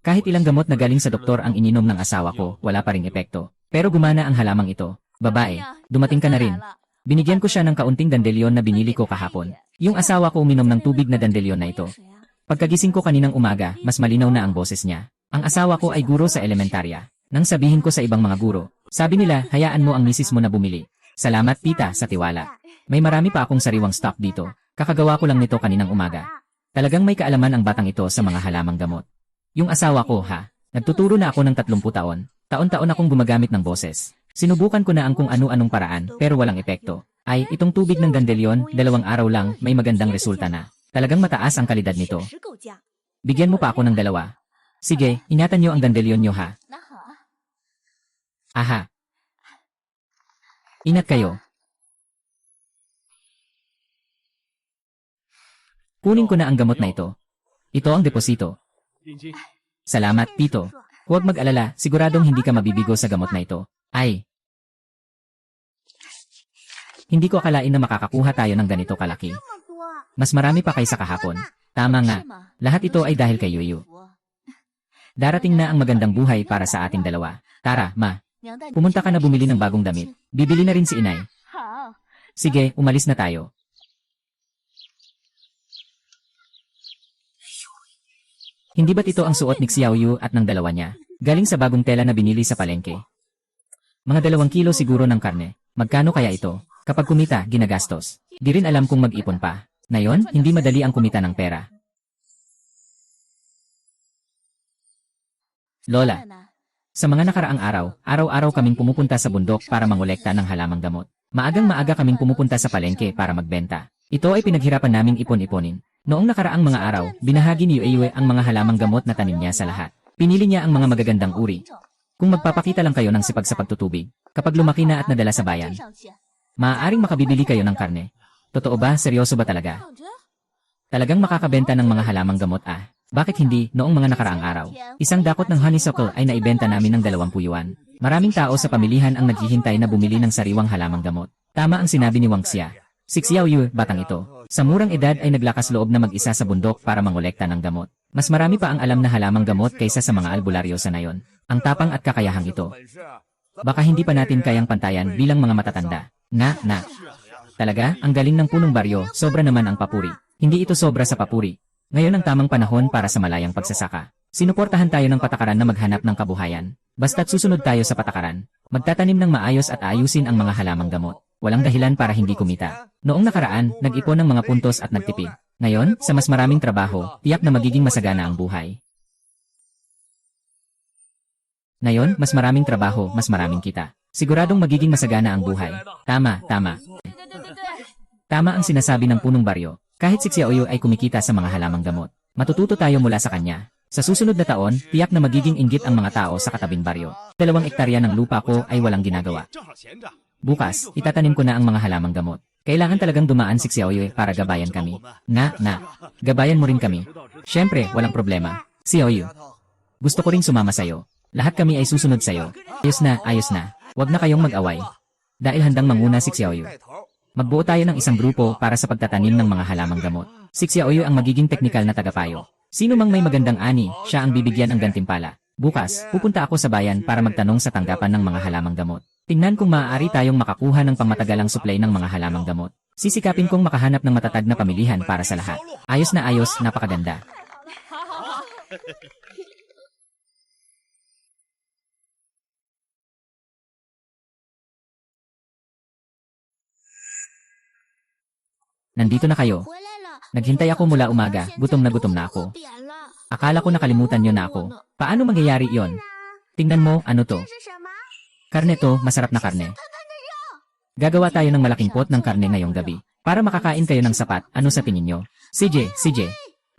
Kahit ilang gamot na galing sa doktor ang ininom ng asawa ko, wala pa ring epekto. Pero gumana ang halamang ito. Babae, dumating ka na rin. Binigyan ko siya ng kaunting dandelyon na binili ko kahapon. Yung asawa ko uminom ng tubig na dandelyon na ito. Pagkagising ko kaninang umaga, mas malinaw na ang boses niya. Ang asawa ko ay guro sa elementarya. Nang sabihin ko sa ibang mga guro, sabi nila, hayaan mo ang misis mo na bumili. Salamat tita sa tiwala. May marami pa akong sariwang stock dito. Kakagawa ko lang nito kaninang umaga. Talagang may kaalaman ang batang ito sa mga halamang gamot. Yung asawa ko ha, nagtuturo na ako ng 30 taon. Taon-taon akong gumagamit ng boses. Sinubukan ko na ang kung ano-anong paraan pero walang epekto. Ay, itong tubig ng dandelion, 2 araw lang may magandang resulta na. Talagang mataas ang kalidad nito. Bigyan mo pa ako ng 2. Sige, ingatan nyo ang dandelion nyo ha. Aha. Ingat kayo. Kunin ko na ang gamot na ito. Ito ang deposito. Salamat, Tito. Huwag mag-alala, siguradong hindi ka mabibigo sa gamot na ito. Ay. Hindi ko akalain na makakakuha tayo ng ganito kalaki. Mas marami pa kaysa kahapon. Tama nga. Lahat ito ay dahil kay Yuyu. Darating na ang magandang buhay para sa ating dalawa. Tara, ma. Pumunta ka na bumili ng bagong damit. Bibili na rin si inay. Sige, umalis na tayo. Hindi ba't ito ang suot ni Xiaoyu at ng dalawa niya? Galing sa bagong tela na binili sa palengke. Mga 2 kilo siguro ng karne. Magkano kaya ito? Kapag kumita, ginagastos. Di rin alam kung mag-ipon pa. Ngayon, hindi madali ang kumita ng pera. Lola, sa mga nakaraang araw, araw-araw kaming pumupunta sa bundok para mangolekta ng halamang gamot. Maagang-maaga kaming pumupunta sa palengke para magbenta. Ito ay pinaghirapan naming ipon-iponin. Noong nakaraang mga araw, binahagi ni Yueyue ang mga halamang gamot na tanim niya sa lahat. Pinili niya ang mga magagandang uri. Kung magpapakita lang kayo ng sipag sa pagtutubig, kapag lumaki na at nadala sa bayan, maaaring makabibili kayo ng karne. Totoo ba? Seryoso ba talaga? Talagang makakabenta ng mga halamang gamot ah. Bakit hindi, noong mga nakaraang araw? Isang dakot ng honeysuckle ay naibenta namin ng 20 yuan. Maraming tao sa pamilihan ang naghihintay na bumili ng sariwang halamang gamot. Tama ang sinabi ni Wang Xia. Si Xiaoyu, batang ito, sa murang edad ay naglakas loob na mag-isa sa bundok para mangolekta ng gamot. Mas marami pa ang alam na halamang gamot kaysa sa mga albularyo sa nayon. Ang tapang at kakayahang ito. Baka hindi pa natin kayang pantayan bilang mga matatanda. Na. Talaga, ang galing ng punong baryo, sobra naman ang papuri. Hindi ito sobra sa papuri. Ngayon ang tamang panahon para sa malayang pagsasaka. Sinuportahan tayo ng patakaran na maghanap ng kabuhayan. Basta't susunod tayo sa patakaran. Magtatanim ng maayos at ayusin ang mga halamang gamot. Walang dahilan para hindi kumita. Noong nakaraan, nag-ipon ng mga puntos at nagtipid. Ngayon, sa mas maraming trabaho, tiyak na magiging masagana ang buhay. Ngayon, mas maraming trabaho, mas maraming kita. Siguradong magiging masagana ang buhay. Tama. Tama ang sinasabi ng punong baryo. Kahit si Xiaoyu ay kumikita sa mga halamang gamot, matututo tayo mula sa kanya. Sa susunod na taon, tiyak na magiging inggit ang mga tao sa katabing baryo. 2 ektarya ng lupa ko ay walang ginagawa. Bukas, itatanim ko na ang mga halamang gamot. Kailangan talagang dumaan si Xiaoyu para gabayan kami. Gabayan mo rin kami. Siyempre, walang problema. Xiaoyu, gusto ko ring sumama sa'yo. Lahat kami ay susunod sa'yo. Ayos na. Huwag na kayong mag-away. Dahil handang manguna si Xiaoyu. Magbuo tayo ng isang grupo para sa pagtatanim ng mga halamang gamot. Si Xiaoyu ang magiging teknikal na tagapayo. Sino mang may magandang ani, siya ang bibigyan ng gantimpala. Bukas, pupunta ako sa bayan para magtanong sa tanggapan ng mga halamang gamot. Tingnan kung maaari tayong makakuha ng pangmatagalang supply ng mga halamang gamot. Sisikapin kong makahanap ng matatag na pamilihan para sa lahat. Ayos, napakaganda. Nandito na kayo. Naghintay ako mula umaga, gutom na ako. Akala ko nakalimutan nyo na ako. Paano mangyayari yon? Tingnan mo, ano to? Karne to, masarap na karne. Gagawa tayo ng malaking pot ng karne ngayong gabi. Para makakain kayo ng sapat, ano sa tingin nyo? CJ.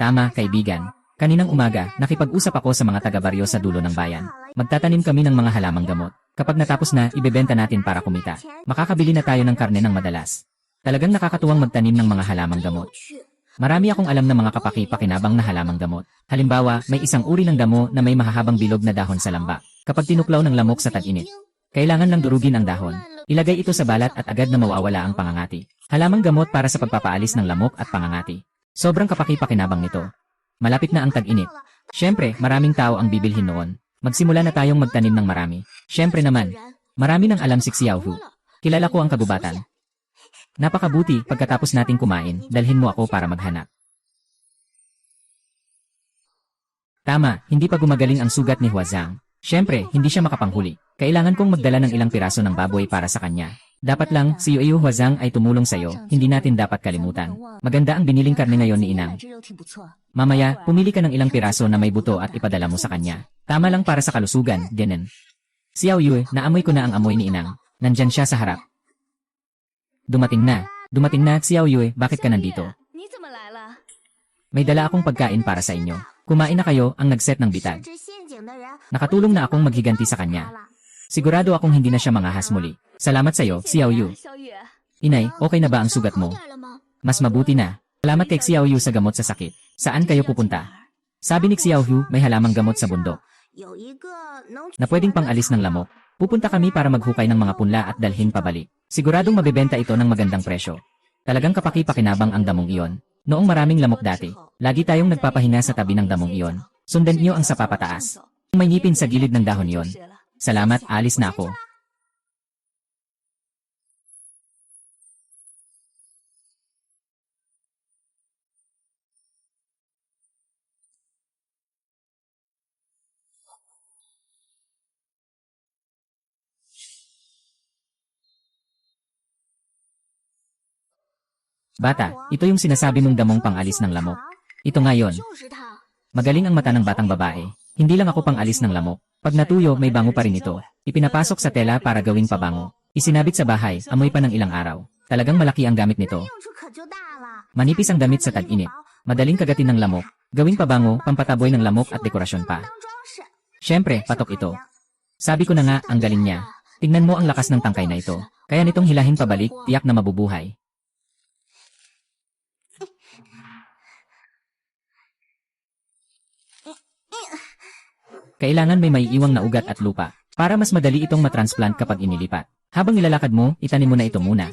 Tama, kaibigan. Kaninang umaga, nakipag-usap ako sa mga taga-baryo sa dulo ng bayan. Magtatanim kami ng mga halamang gamot. Kapag natapos na, ibebenta natin para kumita. Makakabili na tayo ng karne ng madalas. Talagang nakakatuwang magtanim ng mga halamang gamot. Marami akong alam na mga kapaki-pakinabang na halamang gamot. Halimbawa, may isang uri ng damo na may mahahabang bilog na dahon sa lamba. Kapag tinuklaw ng lamok sa tag-init, kailangan lang durugin ang dahon. Ilagay ito sa balat at agad na mawawala ang pangangati. Halamang gamot para sa pagpapaalis ng lamok at pangangati. Sobrang kapaki-pakinabang nito. Malapit na ang tag-init. Siyempre, maraming tao ang bibilhin noon. Magsimula na tayong magtanim ng marami. Siyempre naman, marami nang alam si Xiaohu. Kilala ko ang kagubatan. Napakabuti, pagkatapos nating kumain, dalhin mo ako para maghanap. Tama, hindi pa gumagaling ang sugat ni Huazang. Siyempre, hindi siya makapanghuli. Kailangan kong magdala ng ilang piraso ng baboy para sa kanya. Dapat lang, si Yu Huazang ay tumulong sa'yo, hindi natin dapat kalimutan. Maganda ang biniling karne ngayon ni Inang. Mamaya, pumili ka ng ilang piraso na may buto at ipadala mo sa kanya. Tama lang para sa kalusugan, ganun. Xiao Yu, naamoy ko na ang amoy ni Inang. Nandyan siya sa harap. Dumating na. Dumating na, Xiao Yu, bakit ka nandito? May dala akong pagkain para sa inyo. Kumain na kayo, ang nagset ng bitag. Nakatulong na akong maghiganti sa kanya. Sigurado akong hindi na siya mangahas muli. Salamat sa'yo, Xiao Yu. Inay, okay na ba ang sugat mo? Mas mabuti na. Salamat kay Xiao Yu sa gamot sa sakit. Saan kayo pupunta? Sabi ni Xiao Yu, may halamang gamot sa bundok na pwedeng pang-alis ng lamok. Pupunta kami para maghukay ng mga punla at dalhin pabalik. Siguradong mabebenta ito ng magandang presyo. Talagang kapaki-pakinabang ang damong iyon. Noong maraming lamok dati, lagi tayong nagpapahinga sa tabi ng damong iyon. Sundan niyo ang sapapataas. May ngipin sa gilid ng dahon iyon. Salamat, alis na ako. Bata, ito yung sinasabi mong damong pang-alis ng lamok. Ito ngayon. Magaling ang mata ng batang babae. Hindi lang ako pang-alis ng lamok. Pag natuyo, may bango pa rin ito. Ipinapasok sa tela para gawing pabango. Isinabit sa bahay, amoy pa ng ilang araw. Talagang malaki ang gamit nito. Manipis ang damit sa tag-init. Madaling kagatin ng lamok. Gawing pabango, pampataboy ng lamok at dekorasyon pa. Siyempre, patok ito. Sabi ko na nga, ang galing niya. Tingnan mo ang lakas ng tangkay na ito. Kaya nitong hilahin pabalik, tiyak na mabubuhay. Kailangan may maiiwang na ugat at lupa para mas madali itong matransplant kapag inilipat. Habang nilalakad mo, itanim mo na ito muna.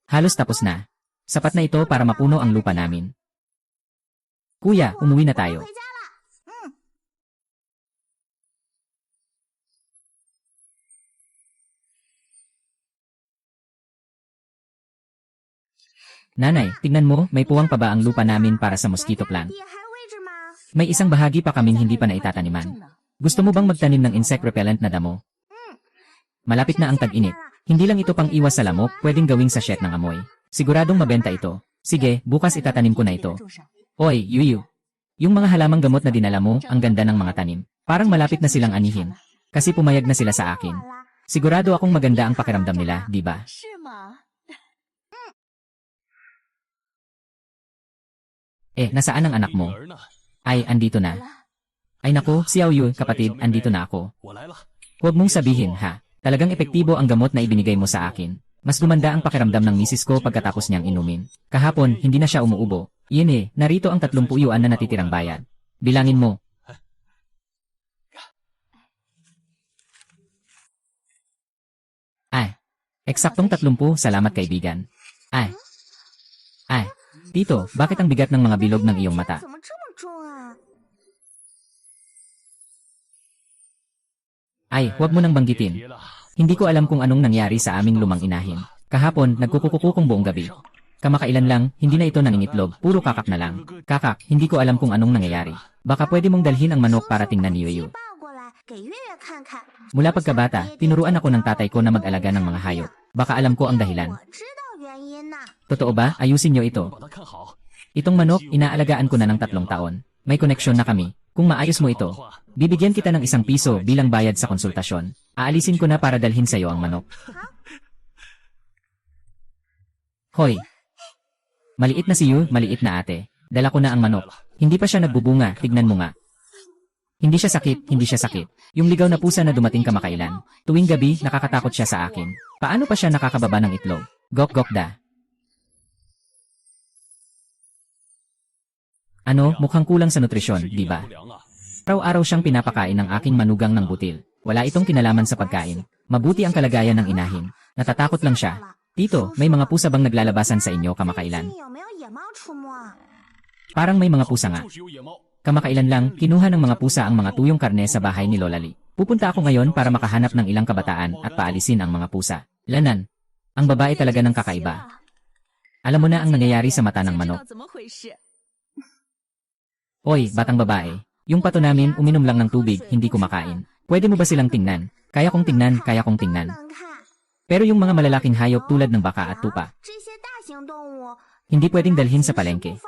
Halos tapos na. Sapat na ito para mapuno ang lupa namin. Kuya, umuwi na tayo. Nanay, tignan mo, may puwang pa ba ang lupa namin para sa mosquito plant? May isang bahagi pa kaming hindi pa naitataniman. Gusto mo bang magtanim ng insect repellent na damo? Malapit na ang tag-init. Hindi lang ito pang iwas sa lamok, pwedeng gawing sachet ng amoy. Siguradong mabenta ito. Sige, bukas itatanim ko na ito. Oy, Yuyu. Yung mga halamang gamot na dinala mo, ang ganda ng mga tanim. Parang malapit na silang anihin. Kasi pumayag na sila sa akin. Sigurado akong maganda ang pakiramdam nila, di ba? Nasaan ang anak mo? Ay, andito na. Ay naku, Xiao Yu, kapatid, andito na ako. Huwag mong sabihin, ha? Talagang epektibo ang gamot na ibinigay mo sa akin. Mas gumanda ang pakiramdam ng misis ko pagkatapos niyang inumin. Kahapon, hindi na siya umuubo. Iyon narito ang 30 yuan na natitirang bayad. Bilangin mo. Eksaktong 30, salamat kaibigan. Tito, bakit ang bigat ng mga bilog ng iyong mata? Huwag mo nang banggitin. Hindi ko alam kung anong nangyari sa aming lumang inahin. Kahapon, nagkukukukong buong gabi. Kamakailan lang, hindi na ito nangingitlog, puro kakak na lang. Kakak, hindi ko alam kung anong nangyayari. Baka pwede mong dalhin ang manok para tingnan ni Yuyu. Mula pagkabata, tinuruan ako ng tatay ko na mag-alaga ng mga hayop. Baka alam ko ang dahilan. Totoo ba? Ayusin niyo ito. Itong manok, inaalagaan ko na ng 3 taon. May koneksyon na kami. Kung maayos mo ito, bibigyan kita ng 1 piso bilang bayad sa konsultasyon. Aalisin ko na para dalhin sa'yo ang manok. Hoy! Maliit na si Yu, maliit na ate. Dala ko na ang manok. Hindi pa siya nagbubunga, tignan mo nga. Hindi siya sakit, hindi siya sakit. Yung ligaw na pusa na dumating kamakailan. Tuwing gabi, nakakatakot siya sa akin. Paano pa siya nakakababa ng itlog? Gok-gok da. Mukhang kulang sa nutrisyon, di ba? Araw-araw siyang pinapakain ng aking manugang ng butil. Wala itong kinalaman sa pagkain. Mabuti ang kalagayan ng inahin. Natatakot lang siya. Tito, may mga pusa bang naglalabasan sa inyo kamakailan? Parang may mga pusa nga. Kamakailan lang, kinuha ng mga pusa ang mga tuyong karne sa bahay ni Lola Li. Pupunta ako ngayon para makahanap ng ilang kabataan at paalisin ang mga pusa. Lanan. Ang babae talaga ng kakaiba. Alam mo na ang nangyayari sa mata ng manok. Oy, batang babae. Yung pato namin uminom lang ng tubig, hindi kumakain. Pwede mo ba silang tingnan? Kaya kong tingnan, kaya kong tingnan. Pero yung mga malalaking hayop tulad ng baka at tupa, hindi pwedeng dalhin sa palengke.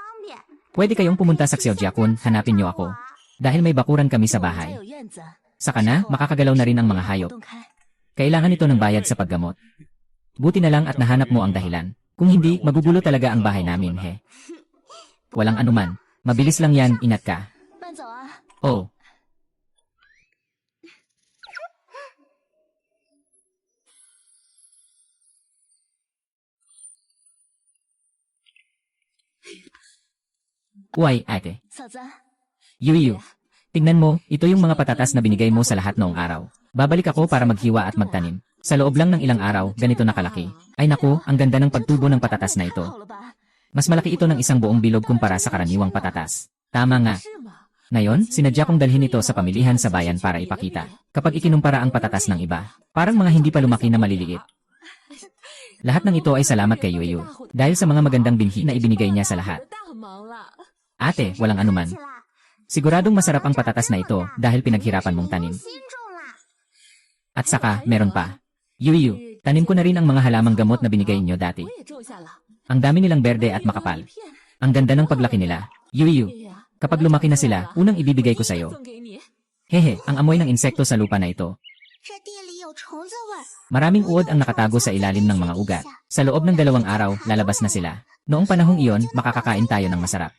Pwede kayong pumunta sa Xiaojiakun, hanapin niyo ako. Dahil may bakuran kami sa bahay. Saka na, makakagalaw na rin ang mga hayop. Kailangan ito ng bayad sa paggamot. Buti na lang at nahanap mo ang dahilan. Kung hindi, magugulo talaga ang bahay namin, he. Walang anuman. Mabilis lang yan, ingat ka. Oh. Uy, ate. Yuyu. Tingnan mo, ito yung mga patatas na binigay mo sa lahat noong araw. Babalik ako para maghiwa at magtanim. Sa loob lang ng ilang araw, ganito na kalaki. Ay naku, ang ganda ng pagtubo ng patatas na ito. Mas malaki ito ng isang buong bilog kumpara sa karaniwang patatas. Tama nga. Ngayon, sinadya kong dalhin ito sa pamilihan sa bayan para ipakita. Kapag ikinumpara ang patatas ng iba, parang mga hindi pa lumaki na maliliit. Lahat ng ito ay salamat kay Yuyu. Dahil sa mga magandang binhi na ibinigay niya sa lahat. Ate, walang anuman. Siguradong masarap ang patatas na ito dahil pinaghirapan mong tanim. At saka, meron pa. Yuyu, tanim ko na rin ang mga halamang gamot na binigay niyo dati. Ang dami nilang berde at makapal. Ang ganda ng paglaki nila. Yuyu, kapag lumaki na sila, unang ibibigay ko sa'yo. Hehe, ang amoy ng insekto sa lupa na ito. Maraming uod ang nakatago sa ilalim ng mga ugat. Sa loob ng 2 araw, lalabas na sila. Noong panahong iyon, makakakain tayo ng masarap.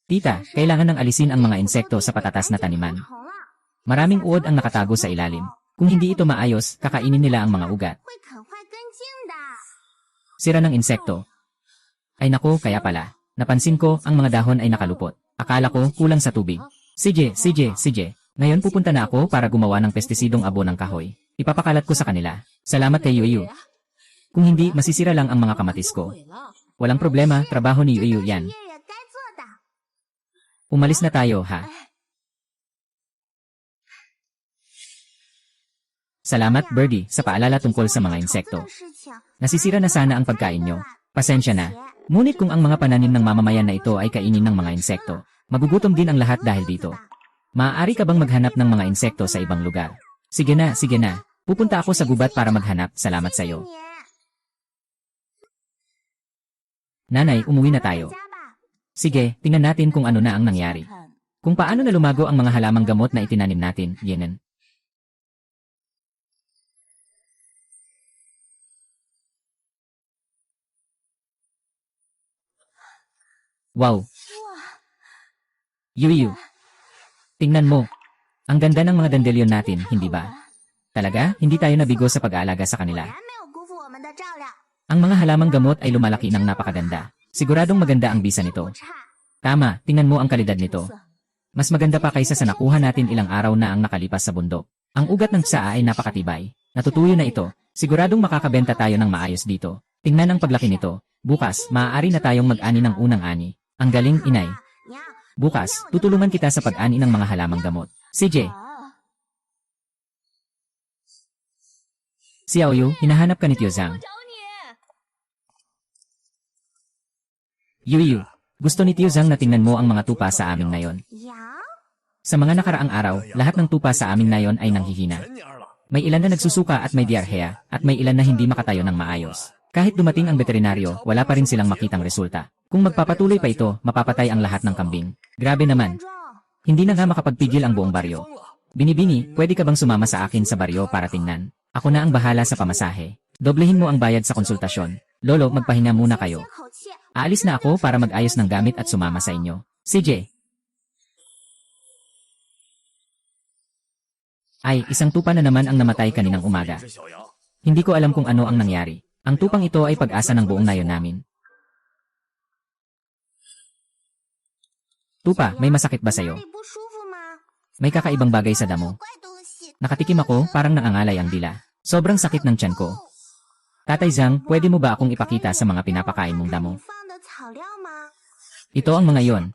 Tita, kailangan nang alisin ang mga insekto sa patatas na taniman. Maraming uod ang nakatago sa ilalim. Kung hindi ito maayos, kakainin nila ang mga ugat. Sira ng insekto. Ay naku, kaya pala. Napansin ko, ang mga dahon ay nakalupot. Akala ko, kulang sa tubig. Sige. Ngayon pupunta na ako para gumawa ng pestisidong abo ng kahoy. Ipapakalat ko sa kanila. Salamat kay Yuyu. Kung hindi, masisira lang ang mga kamatis ko. Walang problema, trabaho ni Yuyu yan. Umalis na tayo, ha? Salamat, Birdie, sa paalala tungkol sa mga insekto. Nasisira na sana ang pagkain nyo. Pasensya na. Ngunit kung ang mga pananim ng mamamayan na ito ay kainin ng mga insekto, magugutom din ang lahat dahil dito. Maaari ka bang maghanap ng mga insekto sa ibang lugar? Sige na. Pupunta ako sa gubat para maghanap. Salamat sa'yo. Nanay, umuwi na tayo. Sige, tingnan natin kung ano na ang nangyari. Kung paano na lumago ang mga halamang gamot na itinanim natin, yenen. Wow! Yuyu! Tingnan mo. Ang ganda ng mga dandelion natin, hindi ba? Talaga, hindi tayo nabigo sa pag-aalaga sa kanila. Ang mga halamang gamot ay lumalaki ng napakaganda. Siguradong maganda ang bisa nito. Tama, tingnan mo ang kalidad nito. Mas maganda pa kaysa sa nakuha natin ilang araw na ang nakalipas sa bundok. Ang ugat ng tsaa ay napakatibay. Natutuyo na ito. Siguradong makakabenta tayo ng maayos dito. Tingnan ang paglaki nito. Bukas, maaari na tayong mag-ani ng unang ani. Ang galing, inay. Bukas, tutulungan kita sa pag-ani ng mga halamang gamot. CJ. Xiaoyu, hinahanap ka ni Tio Zhang. Yuyu, gusto ni Tio Zhang na tingnan mo ang mga tupa sa amin nayon. Sa mga nakaraang araw, lahat ng tupa sa amin nayon ay nanghihina. May ilan na nagsusuka at may diarrhea, at may ilan na hindi makatayo ng maayos. Kahit dumating ang veterinaryo, wala pa rin silang makitang resulta. Kung magpapatuloy pa ito, mapapatay ang lahat ng kambing. Grabe naman. Hindi na nga makapagpigil ang buong baryo. Binibini, pwede ka bang sumama sa akin sa baryo para tingnan? Ako na ang bahala sa pamasahe. Doblehin mo ang bayad sa konsultasyon. Lolo, magpahinga muna kayo. Aalis na ako para mag-ayos ng gamit at sumama sa inyo. CJ. Ay, isang tupa na naman ang namatay kaninang umaga. Hindi ko alam kung ano ang nangyari. Ang tupang ito ay pag-asa ng buong nayon namin. Tupa, may masakit ba sa'yo? May kakaibang bagay sa damo. Nakatikim ako, parang nangangalay ang dila. Sobrang sakit ng tiyan ko. Tatay Zhang, pwede mo ba akong ipakita sa mga pinapakain mong damo? Ito ang mga iyon.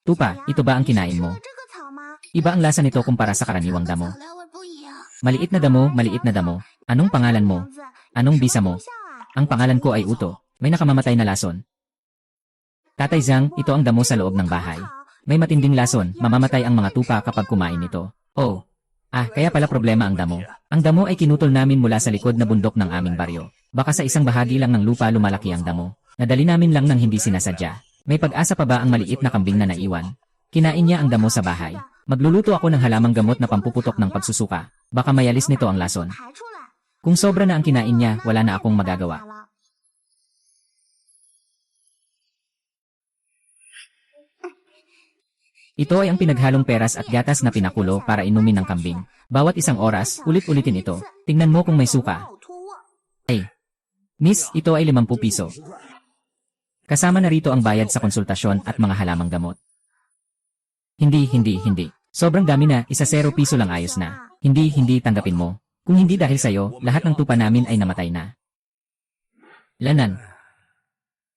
Tupa, ito ba ang kinain mo? Iba ang lasa nito kumpara sa karaniwang damo. Maliit na damo. Anong pangalan mo? Anong bisa mo? Ang pangalan ko ay Uto. May nakamamatay na lason. Tatay Zhang, ito ang damo sa loob ng bahay. May matinding lason, mamamatay ang mga tupa kapag kumain nito. Oh. Kaya pala problema ang damo. Ang damo ay kinutol namin mula sa likod na bundok ng aming baryo. Baka sa isang bahagi lang ng lupa lumalaki ang damo. Nadali namin lang ng hindi sinasadya. May pag-asa pa ba ang maliit na kambing na naiwan? Kinain niya ang damo sa bahay. Magluluto ako ng halamang gamot na pampuputok ng pagsusuka. Baka mayalis nito ang lason. Kung sobra na ang kinain niya, wala na akong magagawa. Ito ay ang pinaghalong peras at gatas na pinakulo para inumin ng kambing. Bawat isang oras, ulit-ulitin ito. Tingnan mo kung may suka. Miss, ito ay 50 piso. Kasama na rito ang bayad sa konsultasyon at mga halamang gamot. Hindi. Sobrang dami na, 10 piso lang ayos na. Hindi, tanggapin mo. Kung hindi dahil sa'yo, lahat ng tupa namin ay namatay na. Lanan.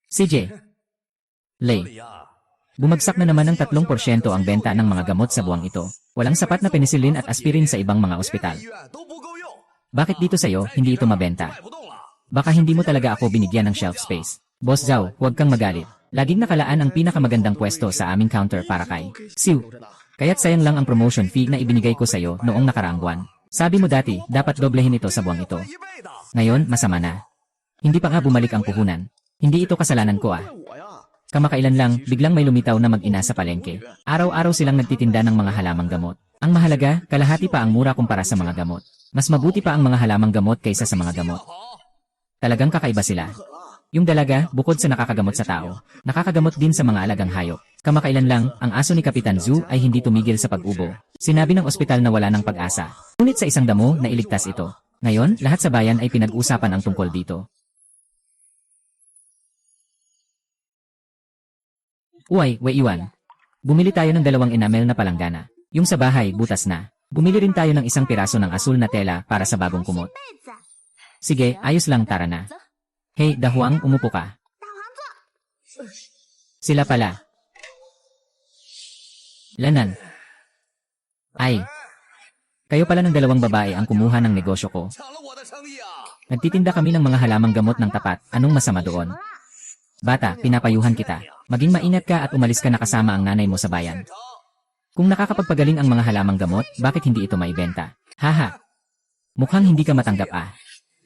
CJ. Lay. Bumagsak na naman ng 3% ang benta ng mga gamot sa buwang ito. Walang sapat na penicillin at aspirin sa ibang mga ospital. Bakit dito sa'yo, hindi ito mabenta? Baka hindi mo talaga ako binigyan ng shelf space. Boss Zhao, huwag kang magalit. Laging nakalaan ang pinakamagandang pwesto sa aming counter para kay Siu. Kaya't sayang lang ang promotion fee na ibinigay ko sa'yo noong nakaraang buwan. Sabi mo dati, dapat doblehin ito sa buwang ito. Ngayon, masama na. Hindi pa nga bumalik ang puhunan. Hindi ito kasalanan ko Kamakailan lang, biglang may lumitaw na mag-ina sa palengke. Araw-araw silang nagtitinda ng mga halamang gamot. Ang mahalaga, kalahati pa ang mura kumpara sa mga gamot. Mas mabuti pa ang mga halamang gamot kaysa sa mga gamot. Talagang kakaiba sila. Yung dalaga, bukod sa nakakagamot sa tao, nakakagamot din sa mga alagang hayop. Kamakailan lang, ang aso ni Kapitan Zhu ay hindi tumigil sa pag-ubo. Sinabi ng ospital na wala ng pag-asa. Ngunit sa isang damo, nailigtas ito. Ngayon, lahat sa bayan ay pinag-usapan ang tungkol dito. Uy, Iwan. Bumili tayo ng 2 enamel na palanggana. Yung sa bahay, butas na. Bumili rin tayo ng 1 piraso ng asul na tela para sa bagong kumot. Sige, ayos lang, tara na. Hey, Dahuang, umupo ka. Sila pala. Lanan. Ay. Kayo pala ng 2 babae ang kumuha ng negosyo ko. Nagtitinda kami ng mga halamang gamot ng tapat, anong masama doon? Bata, pinapayuhan kita. Maging maingat ka at umalis ka na kasama ang nanay mo sa bayan. Kung nakakapagpagaling ang mga halamang gamot, bakit hindi ito maibenta? Haha. Mukhang hindi ka matanggap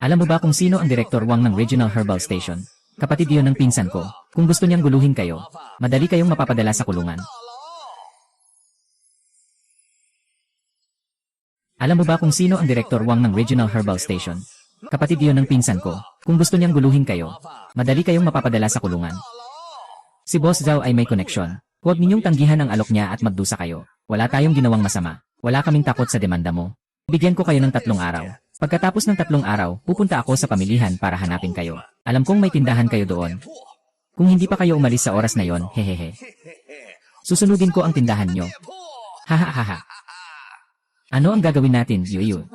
Alam mo ba kung sino ang Director Wang ng Regional Herbal Station? Kapatid yun ng pinsan ko. Kung gusto niyang guluhin kayo, madali kayong mapapadala sa kulungan. Alam mo ba kung sino ang Director Wang ng Regional Herbal Station? Kapatid yun ng pinsan ko. Kung gusto niyang guluhin kayo, madali kayong mapapadala sa kulungan. Si Boss Zhao ay may koneksyon. Huwag ninyong tanggihan ang alok niya at magdusa kayo. Wala tayong ginawang masama. Wala kaming takot sa demanda mo. Bigyan ko kayo ng 3 araw. Pagkatapos ng 3 araw, pupunta ako sa pamilihan para hanapin kayo. Alam kong may tindahan kayo doon. Kung hindi pa kayo umalis sa oras na yon, hehehe. Susunugin ko ang tindahan nyo. Hahaha. Ano ang gagawin natin, Yuyu?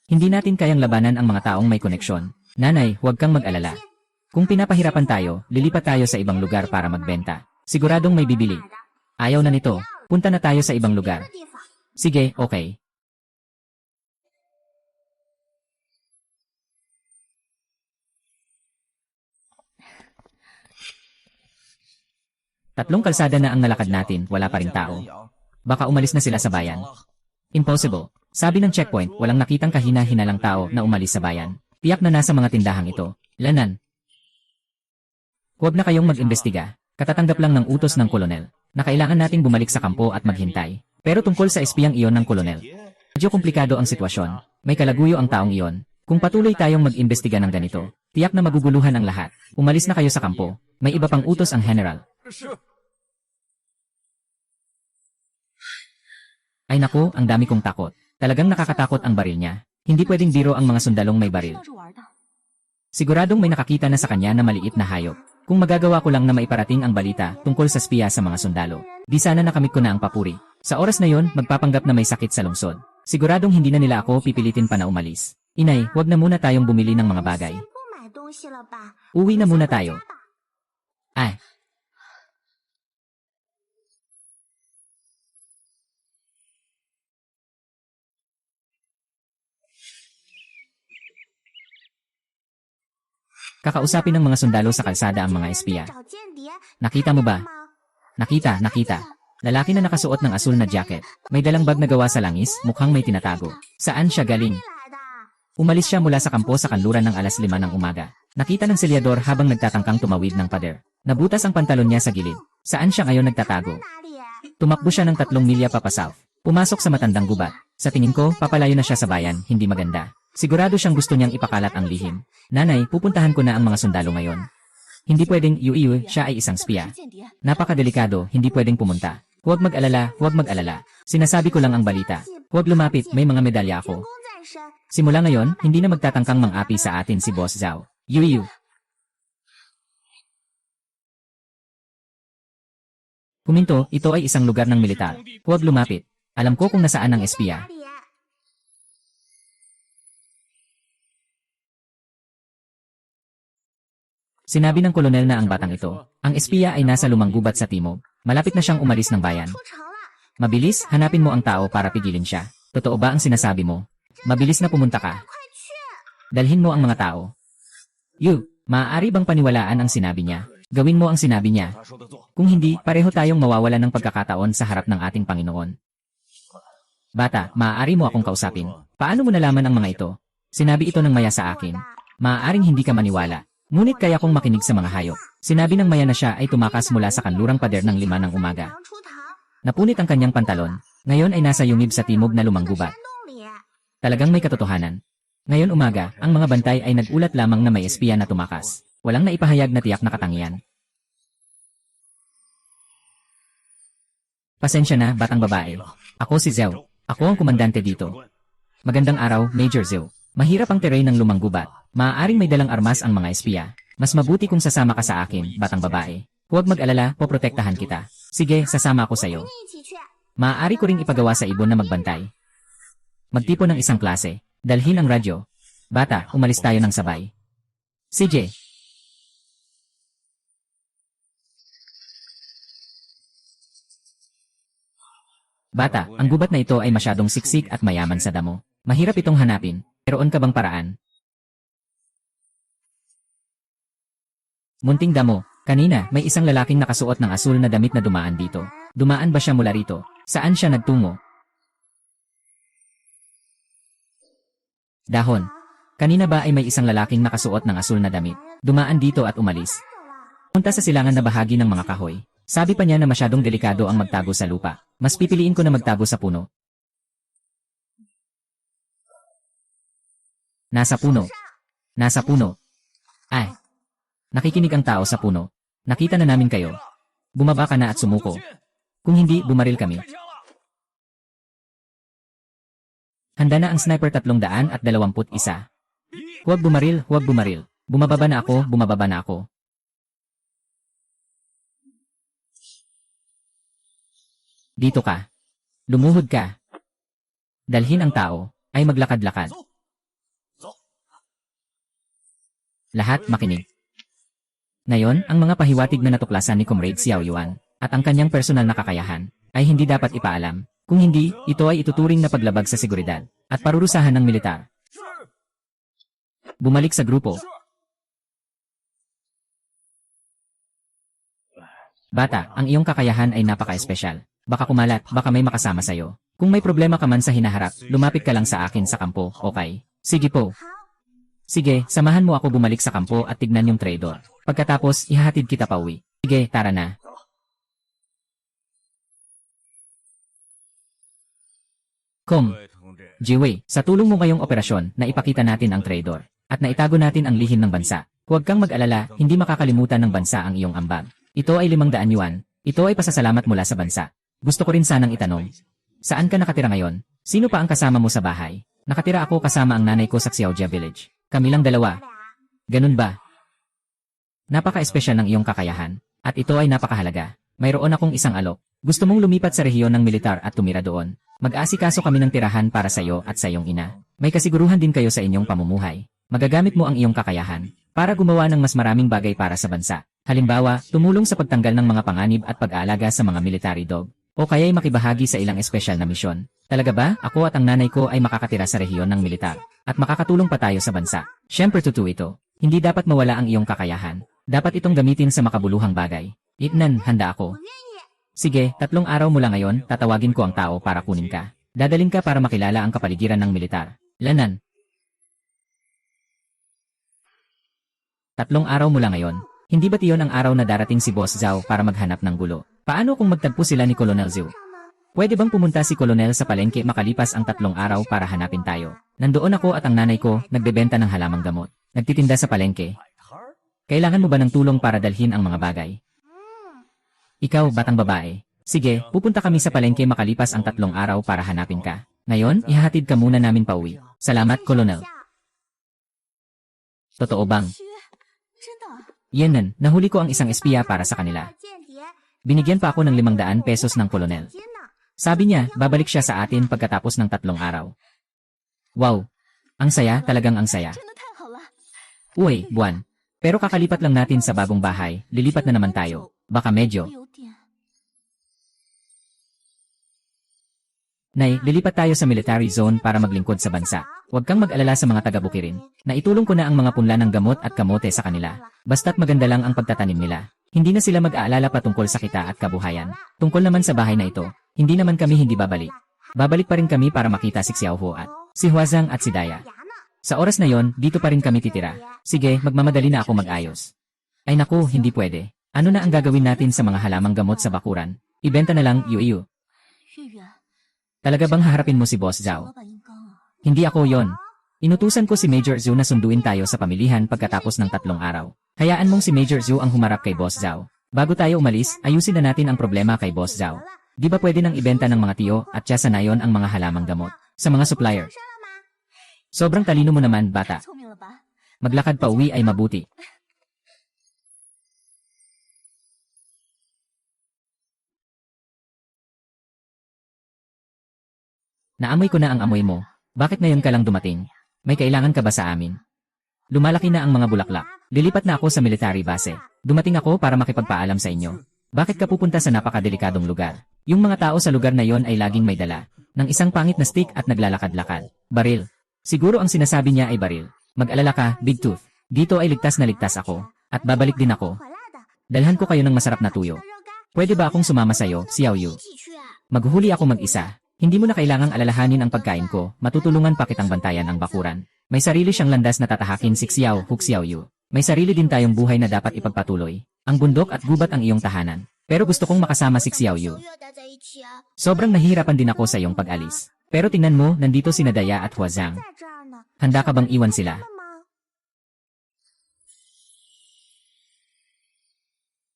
Hindi natin kayang labanan ang mga taong may koneksyon. Nanay, huwag kang mag-alala. Kung pinapahirapan tayo, lilipat tayo sa ibang lugar para magbenta. Siguradong may bibili. Ayaw na nito. Punta na tayo sa ibang lugar. Sige, okay. Tatlong kalsada na ang nalakad natin, wala pa ring tao. Baka umalis na sila sa bayan. Impossible. Sabi ng checkpoint, walang nakitang kahina-hinalang tao na umalis sa bayan. Tiyak na nasa mga tindahang ito. Lanan. Huwag na kayong mag-imbestiga. Katatanggap lang ng utos ng kolonel na kailangan nating bumalik sa kampo at maghintay. Pero tungkol sa espiyang iyon ng kolonel, medyo komplikado ang sitwasyon. May kalaguyo ang taong iyon. Kung patuloy tayong mag-imbestiga ng ganito, tiyak na maguguluhan ang lahat. Umalis na kayo sa kampo. May iba pang utos ang general. Ay naku, ang dami kong takot. Talagang nakakatakot ang baril niya. Hindi pwedeng biro ang mga sundalong may baril. Siguradong may nakakita na sa kanya na maliit na hayop. Kung magagawa ko lang na maiparating ang balita tungkol sa spiya sa mga sundalo, di sana nakamit ko na ang papuri. Sa oras na yon, magpapanggap na may sakit sa lungsod. Siguradong hindi na nila ako pipilitin pa na umalis. Inay, huwag na muna tayong bumili ng mga bagay. Uwi na muna tayo. Ay. Kakausapin ng mga sundalo sa kalsada ang mga espiya. Nakita mo ba? Nakita. Lalaki na nakasuot ng asul na jacket. May dalang bag na gawa sa langis, mukhang may tinatago. Saan siya galing? Umalis siya mula sa kampo sa kanluran ng alas 5 ng umaga. Nakita ng selyador habang nagtatangkang tumawid ng pader. Nabutas ang pantalon niya sa gilid. Saan siya ngayon nagtatago? Tumakbo siya ng 3 milya papasouth. Pumasok sa matandang gubat. Sa tingin ko, papalayo na siya sa bayan, hindi maganda. Sigurado siyang gusto niyang ipakalat ang lihim. Nanay, pupuntahan ko na ang mga sundalo ngayon. Hindi pwedeng siya ay isang spiya. Napakadelikado, hindi pwedeng pumunta. Huwag mag-alala. Sinasabi ko lang ang balita. Huwag lumapit, may mga medalya ako. Simula ngayon, hindi na magtatangkang mang-api sa atin si Boss Zhao. Huminto, ito ay isang lugar ng militar. Huwag lumapit. Alam ko kung nasaan ang espiya. Sinabi ng kolonel na ang batang ito. Ang espiya ay nasa lumang gubat sa timog. Malapit na siyang umalis ng bayan. Mabilis, hanapin mo ang tao para pigilin siya. Totoo ba ang sinasabi mo? Mabilis na pumunta ka. Dalhin mo ang mga tao. Maaari bang paniwalaan ang sinabi niya? Gawin mo ang sinabi niya. Kung hindi, pareho tayong mawawalan ng pagkakataon sa harap ng ating Panginoon. Bata, maaari mo akong kausapin. Paano mo nalaman ang mga ito? Sinabi ito ng maya sa akin. Maaaring hindi ka maniwala. Ngunit kaya kong makinig sa mga hayop. Sinabi ng maya na siya ay tumakas mula sa kanlurang pader ng 5 ng umaga. Napunit ang kanyang pantalon. Ngayon ay nasa yungib sa timog na lumang gubat. Talagang may katotohanan. Ngayon umaga, ang mga bantay ay nagulat lamang na may espiya na tumakas. Walang naipahayag na tiyak na katangian. Pasensya na, batang babae. Ako si Zhao. Ako ang komandante dito. Magandang araw, Major Zhao. Mahirap ang terrain ng lumang gubat. Maaaring may dalang armas ang mga espiya. Mas mabuti kung sasama ka sa akin, batang babae. Huwag mag-alala, poprotektahan kita. Sige, sasama ako sa'yo. Maaari ko ring ipagawa sa ibon na magbantay. Magtipon ng isang klase. Dalhin ang radyo. Bata, umalis tayo ng sabay. CJ. Bata, ang gubat na ito ay masyadong siksik at mayaman sa damo. Mahirap itong hanapin. Meron ka bang paraan? Munting damo. Kanina, may isang lalaking nakasuot ng asul na damit na dumaan dito. Dumaan ba siya mula rito? Saan siya nagtungo? Dahon. Kanina ba ay may isang lalaking nakasuot ng asul na damit? Dumaan dito at umalis. Punta sa silangan na bahagi ng mga kahoy. Sabi pa niya na masyadong delikado ang magtago sa lupa. Mas pipiliin ko na magtago sa puno. Nasa puno. Nasa puno. Ay. Nakikinig ang tao sa puno. Nakita na namin kayo. Bumaba ka na at sumuko. Kung hindi, bumaril kami. Handa na ang sniper 321. Huwag bumaril, huwag bumaril. Bumababa na ako. Dito ka. Lumuhod ka. Dalhin ang tao, ay maglakad-lakad. Lahat makinig. Ngayon, ang mga pahiwatig na natuklasan ni Comrade Xiao Yuan, at ang kanyang personal na kakayahan, ay hindi dapat ipaalam. Kung hindi, ito ay ituturing na paglabag sa seguridad, at parurusahan ng militar. Bumalik sa grupo. Bata, ang iyong kakayahan ay napaka-espesyal. Baka kumalat, baka may makasama sa'yo. Kung may problema ka man sa hinaharap, lumapit ka lang sa akin sa kampo, okay? Sige po. Sige, samahan mo ako bumalik sa kampo at tignan yung traidor. Pagkatapos, ihahatid kita pauwi. Sige, tara na. Jiwei, sa tulong mo ngayong operasyon, naipakita natin ang traidor. At naitago natin ang lihim ng bansa. Huwag kang mag-alala, hindi makakalimutan ng bansa ang iyong ambag. Ito ay 500 yuan. Ito ay pasasalamat mula sa bansa. Gusto ko rin sanang itanong. Saan ka nakatira ngayon? Sino pa ang kasama mo sa bahay? Nakatira ako kasama ang nanay ko sa Xiaojia Village. Kami lang dalawa. Ganun ba? Napaka-espesyal ng iyong kakayahan. At ito ay napakahalaga. Mayroon akong isang alok. Gusto mong lumipat sa rehiyon ng militar at tumira doon. Mag-asikaso kami ng tirahan para sa iyo at sa iyong ina. May kasiguruhan din kayo sa inyong pamumuhay. Magagamit mo ang iyong kakayahan para gumawa ng mas maraming bagay para sa bansa. Halimbawa, tumulong sa pagtanggal ng mga panganib at pag-aalaga sa mga military dog. O kaya'y makibahagi sa ilang espesyal na misyon. Talaga ba, ako at ang nanay ko ay makakatira sa rehiyon ng militar. At makakatulong pa tayo sa bansa. Siyempre totoo ito. Hindi dapat mawala ang iyong kakayahan. Dapat itong gamitin sa makabuluhang bagay. Itnan, handa ako. Sige, 3 araw mula ngayon, tatawagin ko ang tao para kunin ka. Dadalhin ka para makilala ang kapaligiran ng militar. Lanan. 3 araw mula ngayon. Hindi ba tiyon ang araw na darating si Boss Zhao para maghanap ng gulo? Paano kung magtagpo sila ni Colonel Zhou? Pwede bang pumunta si Colonel sa palengke makalipas ang 3 araw para hanapin tayo? Nandoon ako at ang nanay ko, nagbebenta ng halamang gamot. Nagtitinda sa palengke. Kailangan mo ba ng tulong para dalhin ang mga bagay? Ikaw, batang babae. Sige, pupunta kami sa palengke makalipas ang 3 araw para hanapin ka. Ngayon, ihahatid ka muna namin pauwi. Salamat, Colonel. Totoo bang? Yenan, nahuli ko ang isang espiya para sa kanila. Binigyan pa ako ng 500 pesos ng Colonel. Sabi niya, babalik siya sa atin pagkatapos ng 3 araw. Wow! Ang saya, talagang ang saya. Uy, buwan. Pero kakalipat lang natin sa bagong bahay, lilipat na naman tayo. Baka medyo. Nay, lilipat tayo sa military zone para maglingkod sa bansa. Huwag kang mag-alala sa mga taga-Bukirin. Naitulong ko na ang mga punla ng gamot at kamote sa kanila. Basta't maganda lang ang pagtatanim nila. Hindi na sila mag-aalala patungkol sa kita at kabuhayan. Tungkol naman sa bahay na ito, hindi naman kami hindi babalik. Babalik pa rin kami para makita si Xiaohu at si Huazang at si Daya. Sa oras na yon, dito pa rin kami titira. Sige, magmamadali na ako mag-ayos. Ay naku, hindi pwede. Ano na ang gagawin natin sa mga halamang gamot sa bakuran? Ibenta na lang, Yu. Talaga bang haharapin mo si Boss Zhao? Hindi ako yon. Inutusan ko si Major Zhu na sunduin tayo sa pamilihan pagkatapos ng 3 araw. Hayaan mong si Major Zhu ang humarap kay Boss Zhao. Bago tayo umalis, ayusin na natin ang problema kay Boss Zhao. Di ba pwede nang ibenta ng mga tiyo at tiyasa na yon ang mga halamang gamot sa mga supplier? Sobrang talino mo naman, bata. Maglakad pa uwi ay mabuti. Naamoy ko na ang amoy mo. Bakit ngayon ka lang dumating? May kailangan ka ba sa amin? Lumalaki na ang mga bulaklak. Lilipat na ako sa military base. Dumating ako para makipagpaalam sa inyo. Bakit ka pupunta sa napakadelikadong lugar? Yung mga tao sa lugar na yon ay laging may dala ng isang pangit na stick at naglalakad-lakad. Baril. Siguro ang sinasabi niya ay baril. Mag-alala ka, Big Tooth. Dito ay ligtas na ligtas ako. At babalik din ako. Dalhan ko kayo ng masarap na tuyo. Pwede ba akong sumama sa'yo, Xiao Yu? Maghuhuli ako mag-isa. Hindi mo na kailangang alalahanin ang pagkain ko, matutulungan pa kitang bantayan ang bakuran. May sarili siyang landas na tatahakin si Xiao Hu Xiao Yu. May sarili din tayong buhay na dapat ipagpatuloy. Ang bundok at gubat ang iyong tahanan. Pero gusto kong makasama si Xiao Yu. Sobrang nahihirapan din ako sa iyong pag-alis. Pero tingnan mo, nandito si Daya at Huazang. Handa ka bang iwan sila?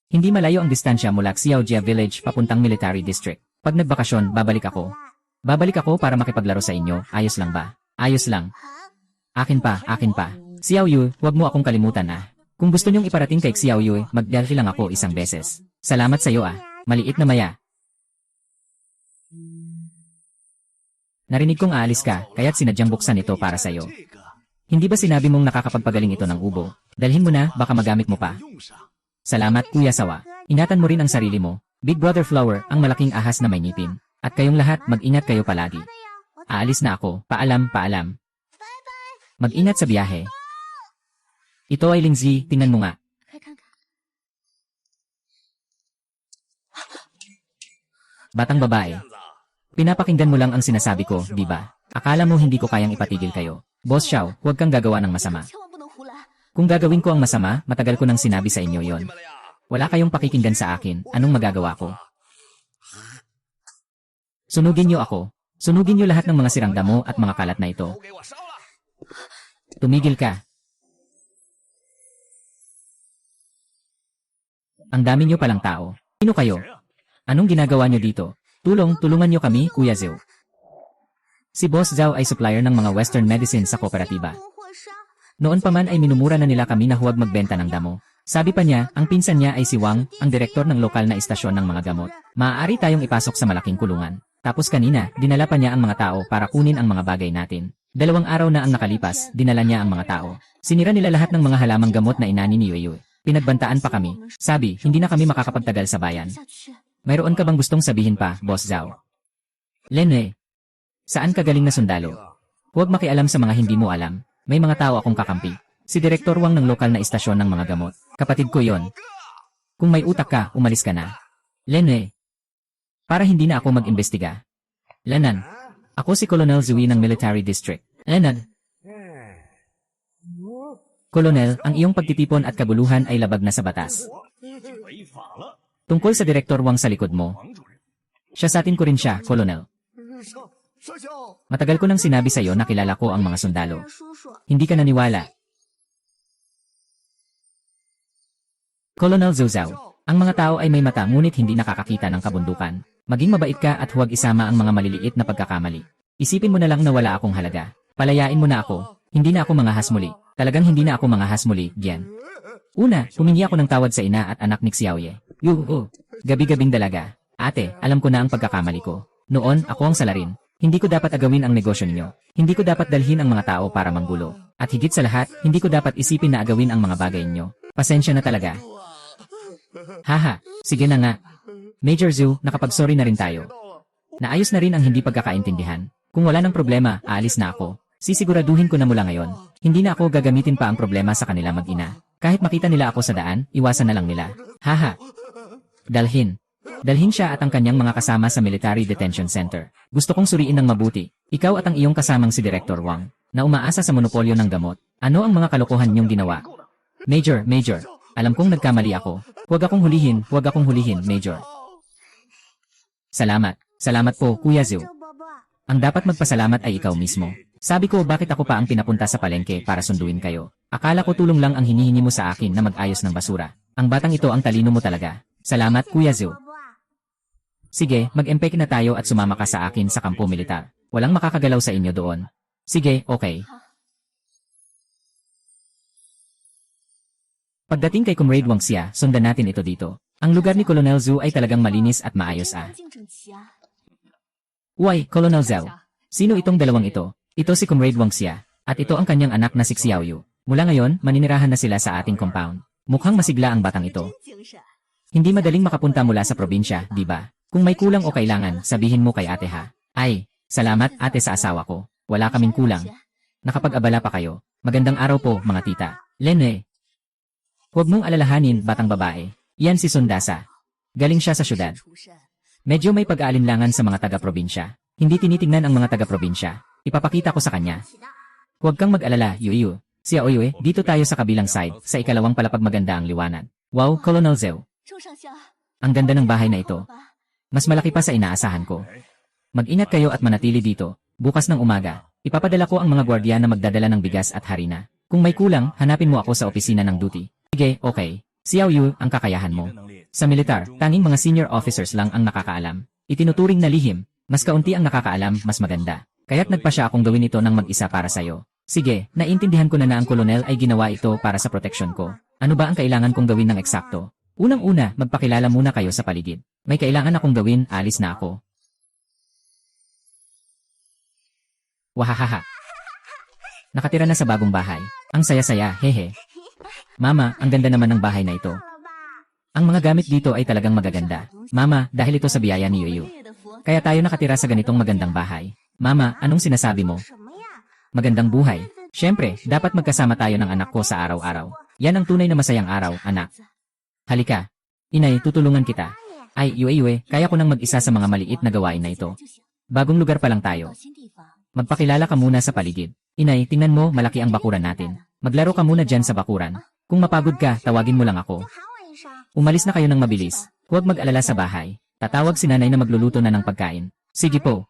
Hindi malayo ang distansya mula Xiaojia Village papuntang Military District. Pag nagbakasyon, babalik ako. Babalik ako para makipaglaro sa inyo, ayos lang ba? Ayos lang. Akin pa. Xiao Yu, huwag mo akong kalimutan ah. Kung gusto niyong iparating kay Xiao Yu, mag-delphi lang ako isang beses. Salamat sa iyo ah. Maliit na maya. Narinig kong aalis ka, kaya't sinadyang buksan ito para sa iyo. Hindi ba sinabi mong nakakapagpagaling ito ng ubo? Dalhin mo na, baka magamit mo pa. Salamat, Kuya Sawa. Ingatan mo rin ang sarili mo. Big Brother Flower, ang malaking ahas na may ngipin. At kayong lahat, mag-ingat kayo palagi. Aalis na ako. Paalam. Mag-ingat sa biyahe. Ito ay Lingzi, tingnan mo nga. Batang babae. Pinapakinggan mo lang ang sinasabi ko, di ba? Akala mo hindi ko kayang ipatigil kayo. Boss Xiao, huwag kang gagawa ng masama. Kung gagawin ko ang masama, matagal ko nang sinabi sa inyo yon. Wala kayong pakikinggan sa akin, anong magagawa ko? Sunugin niyo ako. Sunugin niyo lahat ng mga sirang damo at mga kalat na ito. Tumigil ka. Ang dami niyo palang tao. Sino kayo? Anong ginagawa niyo dito? Tulungan niyo kami, Kuya Zhou. Si Boss Zhao ay supplier ng mga Western medicine sa kooperatiba. Noon pa man ay minumura na nila kami na huwag magbenta ng damo. Sabi pa niya, ang pinsan niya ay si Wang, ang direktor ng lokal na istasyon ng mga gamot. Maaari tayong ipasok sa malaking kulungan. Tapos kanina, dinala pa niya ang mga tao para kunin ang mga bagay natin. 2 araw na ang nakalipas, dinala niya ang mga tao. Sinira nila lahat ng mga halamang gamot na inani ni Yueyu. Pinagbantaan pa kami. Sabi, hindi na kami makakapagtagal sa bayan. Mayroon ka bang gustong sabihin pa, Boss Zhao? Lenwei, saan ka galing na sundalo? Huwag makialam sa mga hindi mo alam. May mga tao akong kakampi. Si Direktor Wang ng lokal na istasyon ng mga gamot. Kapatid ko yon. Kung may utak ka, umalis ka na. Lene. Para hindi na ako mag-imbestiga. Lenan. Ako si Colonel Zui ng Military District. Lenan. Colonel, ang iyong pagtitipon at kabuluhan ay labag na sa batas. Tungkol sa Direktor Wang sa likod mo. Siya sa atin ko rin siya, Colonel. Matagal ko nang sinabi sa iyo na kilala ko ang mga sundalo. Hindi ka naniwala. Colonel Zhou, ang mga tao ay may mata ngunit hindi nakakakita ng kabundukan. Maging mabait ka at huwag isama ang mga maliliit na pagkakamali. Isipin mo na lang na wala akong halaga. Palayain mo na ako. Hindi na ako mangahas muli. Talagang hindi na ako mangahas muli, Gian. Una, humingi ako ng tawad sa ina at anak ni Xiaoye. Gabi-gabing dalaga. Ate, alam ko na ang pagkakamali ko. Noon, ako ang salarin. Hindi ko dapat agawin ang negosyo ninyo. Hindi ko dapat dalhin ang mga tao para manggulo. At higit sa lahat, hindi ko dapat isipin na agawin ang mga bagay ninyo. Pasensya na talaga. Haha, sige na nga. Major Zhu, nakapag-sorry na rin tayo. Naayos na rin ang hindi pagkakaintindihan. Kung wala ng problema, aalis na ako. Sisiguraduhin ko na mula ngayon. Hindi na ako gagamitin pa ang problema sa kanila mag-ina. Kahit makita nila ako sa daan, iwasan na lang nila. Haha. Dalhin siya at ang kanyang mga kasama sa Military Detention Center. Gusto kong suriin ng mabuti. Ikaw at ang iyong kasamang si Director Wang, na umaasa sa monopolyo ng gamot. Ano ang mga kalokohan niyong ginawa? Major, alam kong nagkamali ako. Huwag akong hulihin, Major. Salamat po, Kuya Zhu. Ang dapat magpasalamat ay ikaw mismo. Sabi ko bakit ako pa ang pinapunta sa palengke para sunduin kayo. Akala ko tulong lang ang hinihingi mo sa akin na mag-ayos ng basura. Ang batang ito ang talino mo talaga. Salamat, Kuya Zhu. Sige, mag-empeke na tayo at sumama ka sa akin sa kampo militar. Walang makakagalaw sa inyo doon. Sige, okay. Pagdating kay Comrade Wang Xia, sundan natin ito dito. Ang lugar ni Colonel Zhu ay talagang malinis at maayos Uy, Colonel Zhou. Sino itong dalawang ito? Ito si Comrade Wang Xia, at ito ang kanyang anak na si Xiaoyu. Mula ngayon, maninirahan na sila sa ating compound. Mukhang masigla ang batang ito. Hindi madaling makapunta mula sa probinsya, di ba? Kung may kulang o kailangan, sabihin mo kay ate ha. Ay, salamat ate sa asawa ko. Wala kaming kulang. Nakapag-abala pa kayo. Magandang araw po, mga tita. Lene. Huwag mong alalahanin, batang babae. Yan si Sundasa. Galing siya sa syudad. Medyo may pag-aalinlangan sa mga taga-probinsya. Hindi tinitingnan ang mga taga-probinsya. Ipapakita ko sa kanya. Huwag kang mag-alala, Yuyu. Xiaoyue, dito tayo sa kabilang side, sa ikalawang palapag maganda ang liwanag. Wow, Colonel Zhou. Ang ganda ng bahay na ito. Mas malaki pa sa inaasahan ko. Mag-ingat kayo at manatili dito. Bukas ng umaga, ipapadala ko ang mga gwardiya na magdadala ng bigas at harina. Kung may kulang, hanapin mo ako sa opisina ng duty. Sige, okay. Xiaoyu, ang kakayahan mo. Sa militar, tanging mga senior officers lang ang nakakaalam. Itinuturing na lihim, mas kaunti ang nakakaalam, mas maganda. Kaya't nagpa siya akong gawin ito ng mag-isa para sa'yo. Sige, naintindihan ko na ang kolonel ay ginawa ito para sa proteksyon ko. Ano ba ang kailangan kong gawin ng eksakto? Unang-una, magpakilala muna kayo sa paligid. May kailangan akong gawin, alis na ako. Wahahaha. Nakatira na sa bagong bahay. Ang saya-saya, hehe. Mama, ang ganda naman ng bahay na ito. Ang mga gamit dito ay talagang magaganda. Mama, dahil ito sa biyaya ni Yuyu. Kaya tayo nakatira sa ganitong magandang bahay. Mama, anong sinasabi mo? Magandang buhay. Siyempre, dapat magkasama tayo ng anak ko sa araw-araw. Yan ang tunay na masayang araw, anak. Halika. Inay, tutulungan kita. Ay, Yuyu, kaya ko nang mag-isa sa mga maliit na gawain na ito. Bagong lugar pa lang tayo. Magpakilala ka muna sa paligid. Inay, tingnan mo, malaki ang bakuran natin. Maglaro ka muna dyan sa bakuran. Kung mapagod ka, tawagin mo lang ako. Umalis na kayo ng mabilis. Huwag mag-alala sa bahay. Tatawag si nanay na magluluto na ng pagkain. Sige po.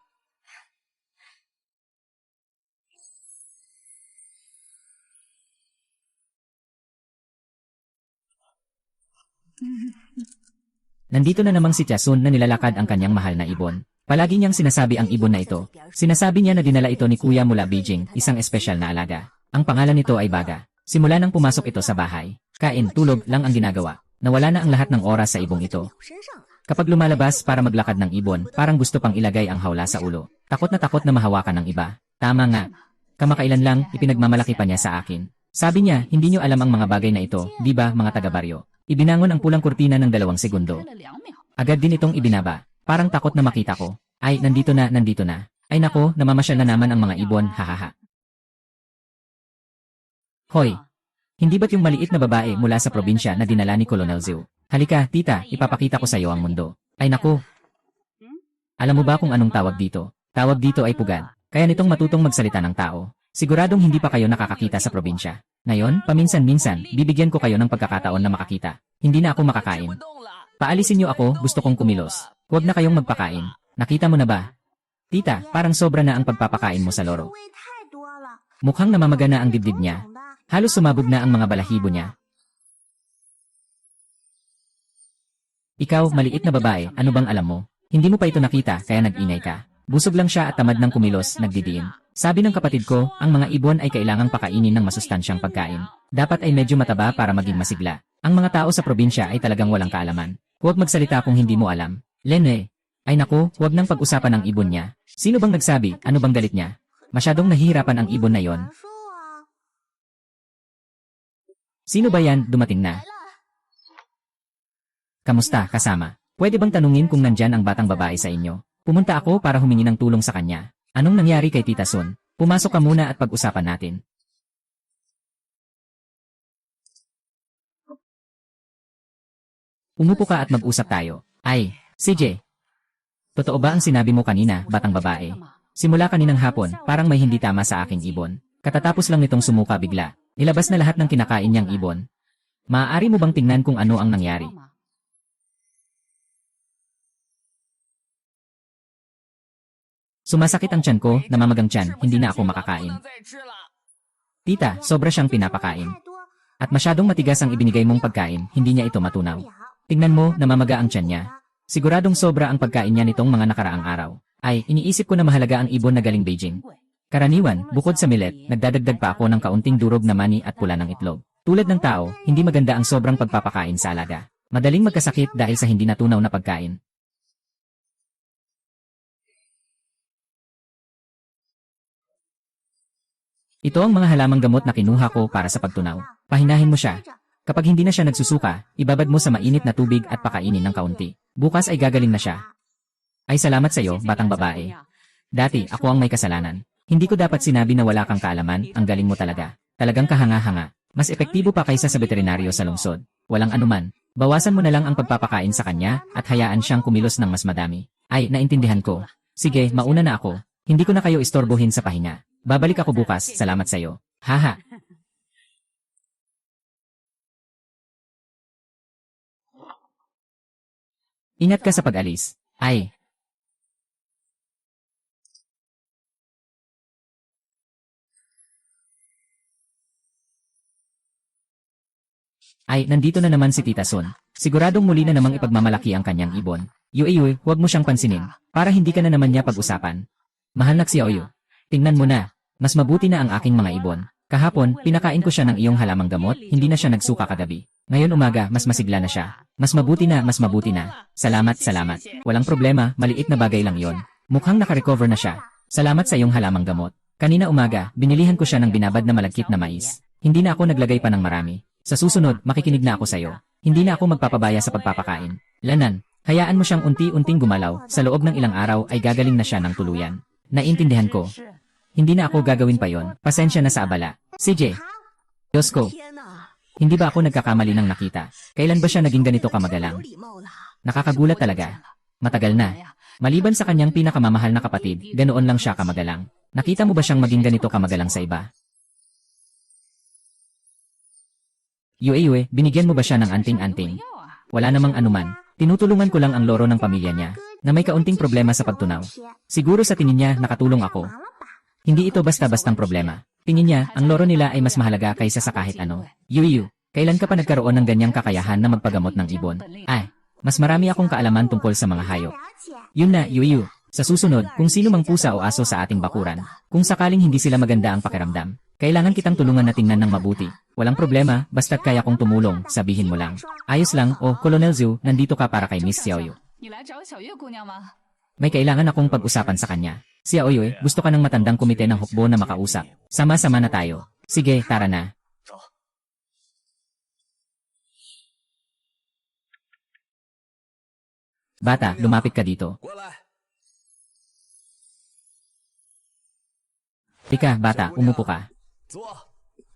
Nandito na namang si Chasun na nilalakad ang kanyang mahal na ibon. Palagi niyang sinasabi ang ibon na ito. Sinasabi niya na dinala ito ni Kuya mula Beijing, isang espesyal na alaga. Ang pangalan nito ay Baga. Simula nang pumasok ito sa bahay, kain, tulog lang ang ginagawa. Nawala na ang lahat ng oras sa ibong ito. Kapag lumalabas para maglakad ng ibon, parang gusto pang ilagay ang hawla sa ulo. Takot na mahawakan ng iba. Tama nga. Kamakailan lang, ipinagmamalaki pa niya sa akin. Sabi niya, hindi niyo alam ang mga bagay na ito, di ba mga taga-baryo? Ibinangon ang pulang kurtina ng 2 segundo. Agad din itong ibinaba. Parang takot na makita ko. Ay, nandito na. Ay nako, namamasyal na naman ang mga ibon, hahaha. Hoy, Hindi ba't yung maliit na babae mula sa probinsya na dinala ni Colonel Zhu? Halika, tita, ipapakita ko sa iyo ang mundo. Ay naku! Alam mo ba kung anong tawag dito? Tawag dito ay pugad. Kaya nitong matutong magsalita ng tao. Siguradong hindi pa kayo nakakakita sa probinsya. Ngayon, paminsan-minsan, bibigyan ko kayo ng pagkakataon na makakita. Hindi na ako makakain. Paalisin niyo ako, gusto kong kumilos. Huwag na kayong magpakain. Nakita mo na ba? Tita, parang sobra na ang pagpapakain mo sa loro. Mukhang namamaga na ang dibdib niya. Halos sumabog na ang mga balahibo niya. Ikaw, maliit na babae, ano bang alam mo? Hindi mo pa ito nakita, kaya nag-ingay ka. Busog lang siya at tamad ng kumilos, nagdidiin. Sabi ng kapatid ko, ang mga ibon ay kailangang pakainin ng masustansyang pagkain. Dapat ay medyo mataba para maging masigla. Ang mga tao sa probinsya ay talagang walang kaalaman. Huwag magsalita kung hindi mo alam. Lene. Ay naku, huwag nang pag-usapan ang ibon niya. Sino bang nagsabi? Ano bang galit niya? Masyadong nahihirapan ang ibon na yon. Sino ba yan? Dumating na. Kamusta, kasama? Pwede bang tanungin kung nandyan ang batang babae sa inyo? Pumunta ako para humingi ng tulong sa kanya. Anong nangyari kay Tita Sun? Pumasok ka muna at pag-usapan natin. Umupo ka at mag-usap tayo. Ay, CJ. Totoo ba ang sinabi mo kanina, batang babae? Simula kaninang hapon, parang may hindi tama sa aking ibon. Katatapos lang nitong sumuka bigla. Nilabas na lahat ng kinakain niyang ibon. Maaari mo bang tingnan kung ano ang nangyari? Sumasakit ang tiyan ko, namamagang tiyan, hindi na ako makakain. Tita, sobra siyang pinapakain. At masyadong matigas ang ibinigay mong pagkain, hindi niya ito matunaw. Tingnan mo, namamaga ang tiyan niya. Siguradong sobra ang pagkain niya nitong mga nakaraang araw. Ay, iniisip ko na mahalaga ang ibon na galing Beijing. Karaniwan, bukod sa millet, nagdadagdag pa ako ng kaunting durog na mani at pula ng itlog. Tulad ng tao, hindi maganda ang sobrang pagpapakain sa alaga. Madaling magkasakit dahil sa hindi natunaw na pagkain. Ito ang mga halamang gamot na kinuha ko para sa pagtunaw. Pahinahin mo siya. Kapag hindi na siya nagsusuka, ibabad mo sa mainit na tubig at pakainin ng kaunti. Bukas ay gagaling na siya. Ay salamat sa iyo, batang babae. Dati, ako ang may kasalanan. Hindi ko dapat sinabi na wala kang kaalaman, ang galing mo talaga. Talagang kahanga-hanga. Mas epektibo pa kaysa sa veterinaryo sa lungsod. Walang anuman. Bawasan mo na lang ang pagpapakain sa kanya at hayaan siyang kumilos ng mas madami. Ay, naintindihan ko. Sige, mauna na ako. Hindi ko na kayo istorbohin sa pahinga. Babalik ako bukas, salamat sa iyo. Haha. Ingat ka sa pag-alis. Ay. Ay, nandito na naman si Tita Sun. Siguradong muli na namang ipagmamalaki ang kanyang ibon. Yui, huwag mo siyang pansinin. Para hindi ka na naman niya pag-usapan. Mahal na Xiaoyu. Tingnan mo na. Mas mabuti na ang aking mga ibon. Kahapon, pinakain ko siya ng iyong halamang gamot, hindi na siya nagsuka kagabi. Ngayon umaga, mas masigla na siya. Mas mabuti na, mas mabuti na. Salamat, salamat. Walang problema, maliit na bagay lang yon. Mukhang nakarecover na siya. Salamat sa iyong halamang gamot. Kanina umaga, binilihan ko siya ng binabad na malagkit na mais. Hindi na ako naglagay pa ng marami. Sa susunod, makikinig na ako sa iyo. Hindi na ako magpapabaya sa pagpapakain. Lanan, hayaan mo siyang unti-unting gumalaw, sa loob ng ilang araw ay gagaling na siya ng tuluyan. Naiintindihan ko. Hindi na ako gagawin pa yon. Pasensya na sa abala. CJ. Diyos ko. Hindi ba ako nagkakamali ng nakita? Kailan ba siya naging ganito kamagalang? Nakakagulat talaga. Matagal na. Maliban sa kanyang pinakamamahal na kapatid, ganoon lang siya kamagalang. Nakita mo ba siyang maging ganito kamagalang sa iba? Yue, binigyan mo ba siya ng anting-anting? Wala namang anuman. Tinutulungan ko lang ang loro ng pamilya niya, na may kaunting problema sa pagtunaw. Siguro sa tingin niya nakatulong ako. Hindi ito basta-bastang problema. Tingin niya, ang loro nila ay mas mahalaga kaysa sa kahit ano. Yue, kailan ka pa nagkaroon ng ganyang kakayahan na magpagamot ng ibon? Ay, mas marami akong kaalaman tungkol sa mga hayop. Yun na, Yue. Sa susunod, kung sino mang pusa o aso sa ating bakuran, kung sakaling hindi sila maganda ang pakiramdam, kailangan kitang tulungan na tingnan ng mabuti. Walang problema, basta't kaya kong tumulong, sabihin mo lang. Ayos lang, Colonel Zhu, nandito ka para kay Miss Xiaoyu. May kailangan akong pag-usapan sa kanya. Xiaoyu, gusto ka ng matandang komite ng hukbo na makausap. Sama-sama na tayo. Sige, tara na. Bata, lumapit ka dito. Tika, bata, umupo ka.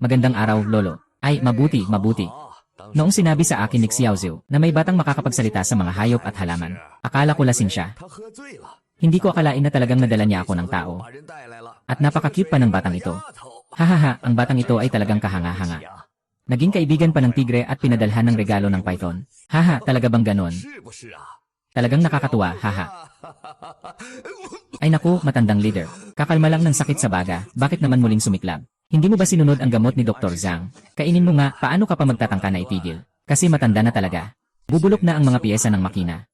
Magandang araw, Lolo. Ay, mabuti, mabuti. Noong sinabi sa akin ni Xiaozhu na may batang makakapagsalita sa mga hayop at halaman, akala ko lasing siya. Hindi ko akalain na talagang nadala niya ako ng tao. At napaka-cute pa ng batang ito. Hahaha, ang batang ito ay talagang kahanga-hanga. Naging kaibigan pa ng tigre at pinadalhan ng regalo ng python. Haha, talaga bang ganon? Talagang nakakatuwa, haha. Ay naku, matandang leader. Kakalma lang ng sakit sa baga, bakit naman muling sumiklab? Hindi mo ba sinunod ang gamot ni Dr. Zhang? Kainin mo nga, paano ka pa magtatangka na itigil? Kasi matanda na talaga. Bubulok na ang mga piyesa ng makina.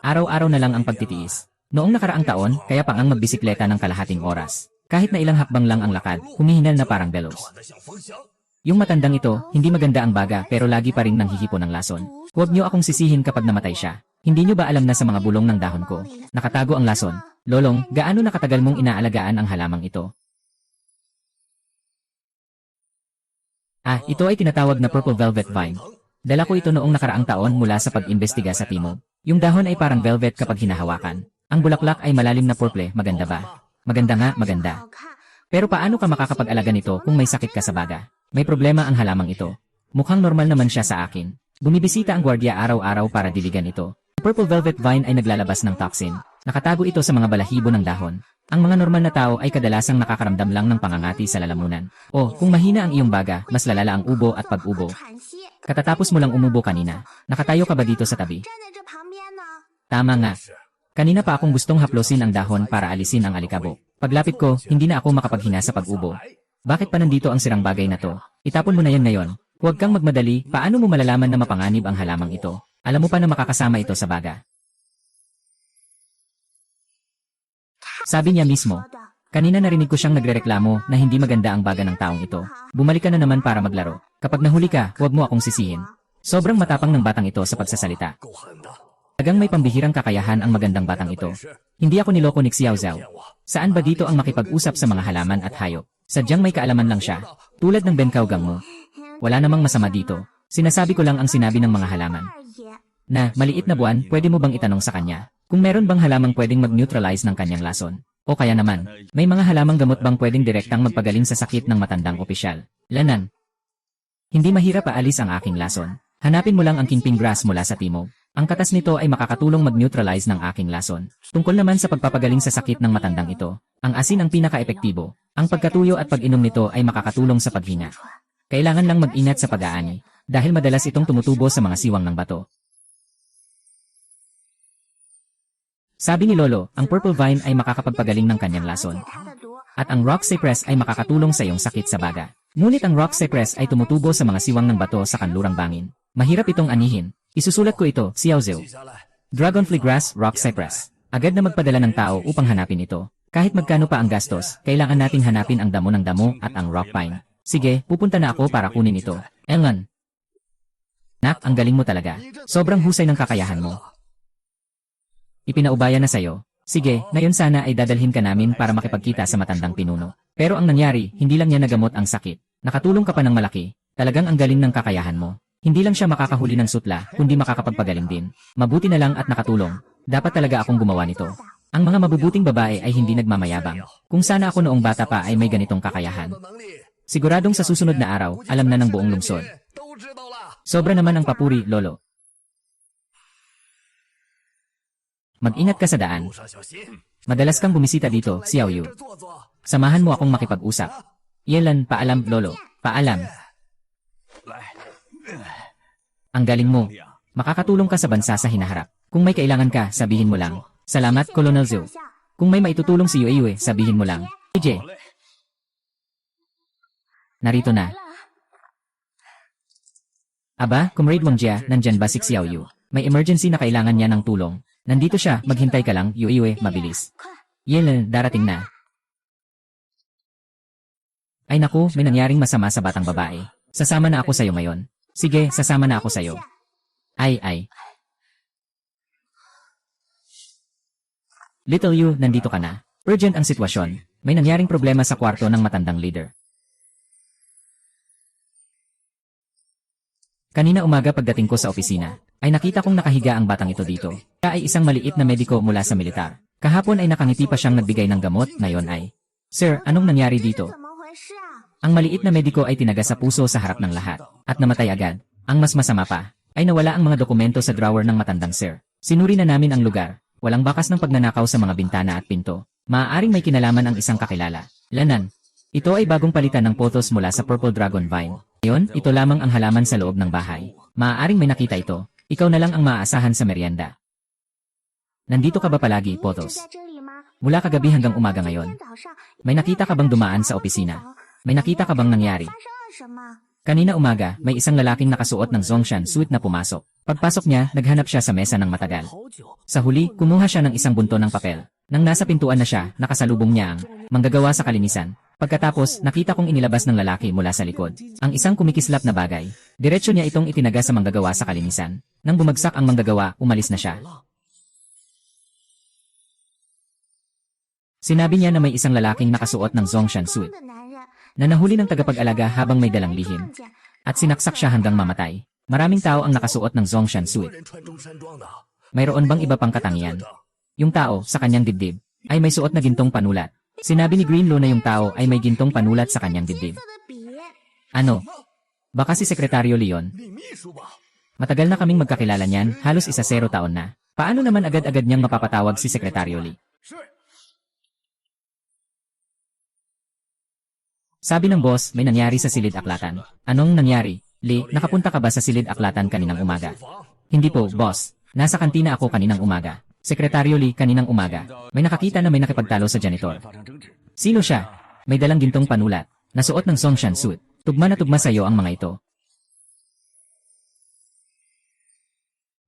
Araw-araw na lang ang pagtitiis. Noong nakaraang taon, kaya pang ang magbisikleta ng kalahating oras. Kahit na ilang hakbang lang ang lakad, humihinal na parang belos. Yung matandang ito, hindi maganda ang baga pero lagi pa rin nanghihipo ng lason. Huwag niyo akong sisihin kapag namatay siya. Hindi niyo ba alam na sa mga bulong ng dahon ko, nakatago ang lason? Lolong, gaano nakatagal mong inaalagaan ang halamang ito? Ah, ito ay tinatawag na purple velvet vine. Dala ko ito noong nakaraang taon mula sa pag-imbestiga sa timog. Yung dahon ay parang velvet kapag hinahawakan. Ang bulaklak ay malalim na purple, maganda ba? Maganda nga, maganda. Pero paano ka makakapag-alaga nito kung may sakit ka sa baga? May problema ang halamang ito. Mukhang normal naman siya sa akin. Bumibisita ang gwardiya araw-araw para diligan ito. Purple velvet vine ay naglalabas ng toxin. Nakatago ito sa mga balahibo ng dahon. Ang mga normal na tao ay kadalasang nakakaramdam lang ng pangangati sa lalamunan. O, kung mahina ang iyong baga, mas lalala ang ubo at pag-ubo. Katatapos mo lang umubo kanina. Nakatayo ka ba dito sa tabi? Tama nga. Kanina pa akong gustong haplosin ang dahon para alisin ang alikabok. Paglapit ko, hindi na ako makapaghinga sa pag-ubo. Bakit pa nandito ang sirang bagay na to? Itapon mo na yan ngayon. Huwag kang magmadali, paano mo malalaman na mapanganib ang halamang ito? Alam mo pa na makakasama ito sa baga. Sabi niya mismo. Kanina narinig ko siyang nagrereklamo na hindi maganda ang baga ng taong ito. Bumalik ka na naman para maglaro. Kapag nahuli ka, huwag mo akong sisihin. Sobrang matapang ng batang ito sa pagsasalita. Talagang may pambihirang kakayahan ang magandang batang ito. Hindi ako niloko ni Xiaozhu. Saan ba dito ang makipag-usap sa mga halaman at hayop? Sadyang may kaalaman lang siya. Tulad ng Benkaugang mo. Wala namang masama dito. Sinasabi ko lang ang sinabi ng mga halaman. Na, maliit na buwan, pwede mo bang itanong sa kanya? Kung meron bang halamang pwedeng mag-neutralize ng kanyang lason? O kaya naman, may mga halamang gamot bang pwedeng direktang magpagaling sa sakit ng matandang opisyal? Lanan. Hindi mahirap aalis ang aking lason. Hanapin mo lang ang kingping grass mula sa timog. Ang katas nito ay makakatulong mag-neutralize ng aking lason. Tungkol naman sa pagpapagaling sa sakit ng matandang ito, ang asin ang pinaka-epektibo. Ang pagkatuyo at pag-inom nito ay makakatulong sa paghina. Kailangan lang mag-ingat sa pag-aani, dahil madalas itong tumutubo sa mga siwang ng bato. Sabi ni Lolo, ang purple vine ay makakapagpagaling ng kanyang lason. At ang rock cypress ay makakatulong sa iyong sakit sa baga. Ngunit ang rock cypress ay tumutubo sa mga siwang ng bato sa kanlurang bangin. Mahirap itong anihin. Isusulat ko ito, Xiaozhu. Dragonfly grass, rock cypress. Agad na magpadala ng tao upang hanapin ito. Kahit magkano pa ang gastos, kailangan nating hanapin ang damo ng damo at ang rock pine. Sige, pupunta na ako para kunin ito. Engan. Nak, ang galing mo talaga. Sobrang husay ng kakayahan mo. Ipinaubaya na sayo. Sige, ngayon sana ay dadalhin ka namin para makipagkita sa matandang pinuno. Pero ang nangyari, hindi lang niya nagamot ang sakit. Nakatulong ka pa ng malaki. Talagang ang galing ng kakayahan mo. Hindi lang siya makakahuli ng sutla, kundi makakapagpagaling din. Mabuti na lang at nakatulong. Dapat talaga akong gumawa nito. Ang mga mabubuting babae ay hindi nagmamayabang. Kung sana ako noong bata pa ay may ganitong kakayahan. Siguradong sa susunod na araw, alam na ng buong lungsod. Sobra naman ang papuri, Lolo. Mag-ingat ka sa daan. Madalas kang bumisita dito, Xiaoyu. Samahan mo akong makipag-usap. Yelan, paalam, Lolo. Paalam. Ang galing mo. Makakatulong ka sa bansa sa hinaharap. Kung may kailangan ka, sabihin mo lang. Salamat, Colonel Zhou. Kung may maitutulong si Yue, sabihin mo lang. EJ. Narito na. Aba, Comrade Wang Jia, nandyan ba si Xiaoyu? May emergency na kailangan niya ng tulong. Nandito siya, maghintay ka lang, Yue, mabilis. Yelan, darating na. Ay naku, may nangyaring masama sa batang babae. Sasama na ako sa'yo ngayon. Sige, sasama na ako sa'yo. Ay. Little Yu, nandito ka na. Urgent ang sitwasyon. May nangyaring problema sa kwarto ng matandang leader. Kanina umaga pagdating ko sa opisina, ay nakita kong nakahiga ang batang ito dito. Siya ay isang maliit na mediko mula sa militar. Kahapon ay nakangiti pa siyang nagbigay ng gamot, ngayon ay Sir, anong nangyari dito? Ang maliit na mediko ay tinaga sa puso sa harap ng lahat, at namatay agad. Ang mas masama pa, ay nawala ang mga dokumento sa drawer ng matandang sir. Sinuri na namin ang lugar, walang bakas ng pagnanakaw sa mga bintana at pinto. Maaaring may kinalaman ang isang kakilala. Lanan. Ito ay bagong palitan ng photos mula sa Purple Dragon Vine. Ngayon, ito lamang ang halaman sa loob ng bahay. Maaaring may nakita ito. Ikaw na lang ang maaasahan sa merienda. Nandito ka ba palagi, Potos? Mula kagabi hanggang umaga ngayon. May nakita ka bang dumaan sa opisina? May nakita ka bang nangyari? Kanina umaga, may isang lalaking nakasuot ng Zongshan suit na pumasok. Pagpasok niya, naghanap siya sa mesa ng matagal. Sa huli, kumuha siya ng isang bunto ng papel. Nang nasa pintuan na siya, nakasalubong niya ang manggagawa sa kalinisan. Pagkatapos, nakita kong inilabas ng lalaki mula sa likod ang isang kumikislap na bagay. Diretso niya itong itinaga sa manggagawa sa kalinisan. Nang bumagsak ang manggagawa, umalis na siya. Sinabi niya na may isang lalaking nakasuot ng Zongshan suit na nahuli ng tagapag-alaga habang may dalang lihim at sinaksak siya hanggang mamatay. Maraming tao ang nakasuot ng Zongshan suit. Mayroon bang iba pang katangian? Yung tao sa kanyang dibdib ay may suot na gintong panulat. Sinabi ni Greenlaw na yung tao ay may gintong panulat sa kanyang dibdib. Ano? Baka si Sekretaryo Leon? Matagal na kaming magkakilala niyan, halos 10 taon na. Paano naman agad-agad niyang mapapatawag si Sekretaryo Lee? Sabi ng boss, may nangyari sa Silid Aklatan. Anong nangyari? Lee, nakapunta ka ba sa Silid Aklatan kaninang umaga? Hindi po, boss. Nasa kantina ako kaninang umaga. Sekretaryo Lee, kaninang umaga. May nakakita na may nakipagtalo sa janitor. Sino siya? May dalang gintong panulat. Nasuot ng Zongshan suit. Tugma na tugma sa iyo ang mga ito.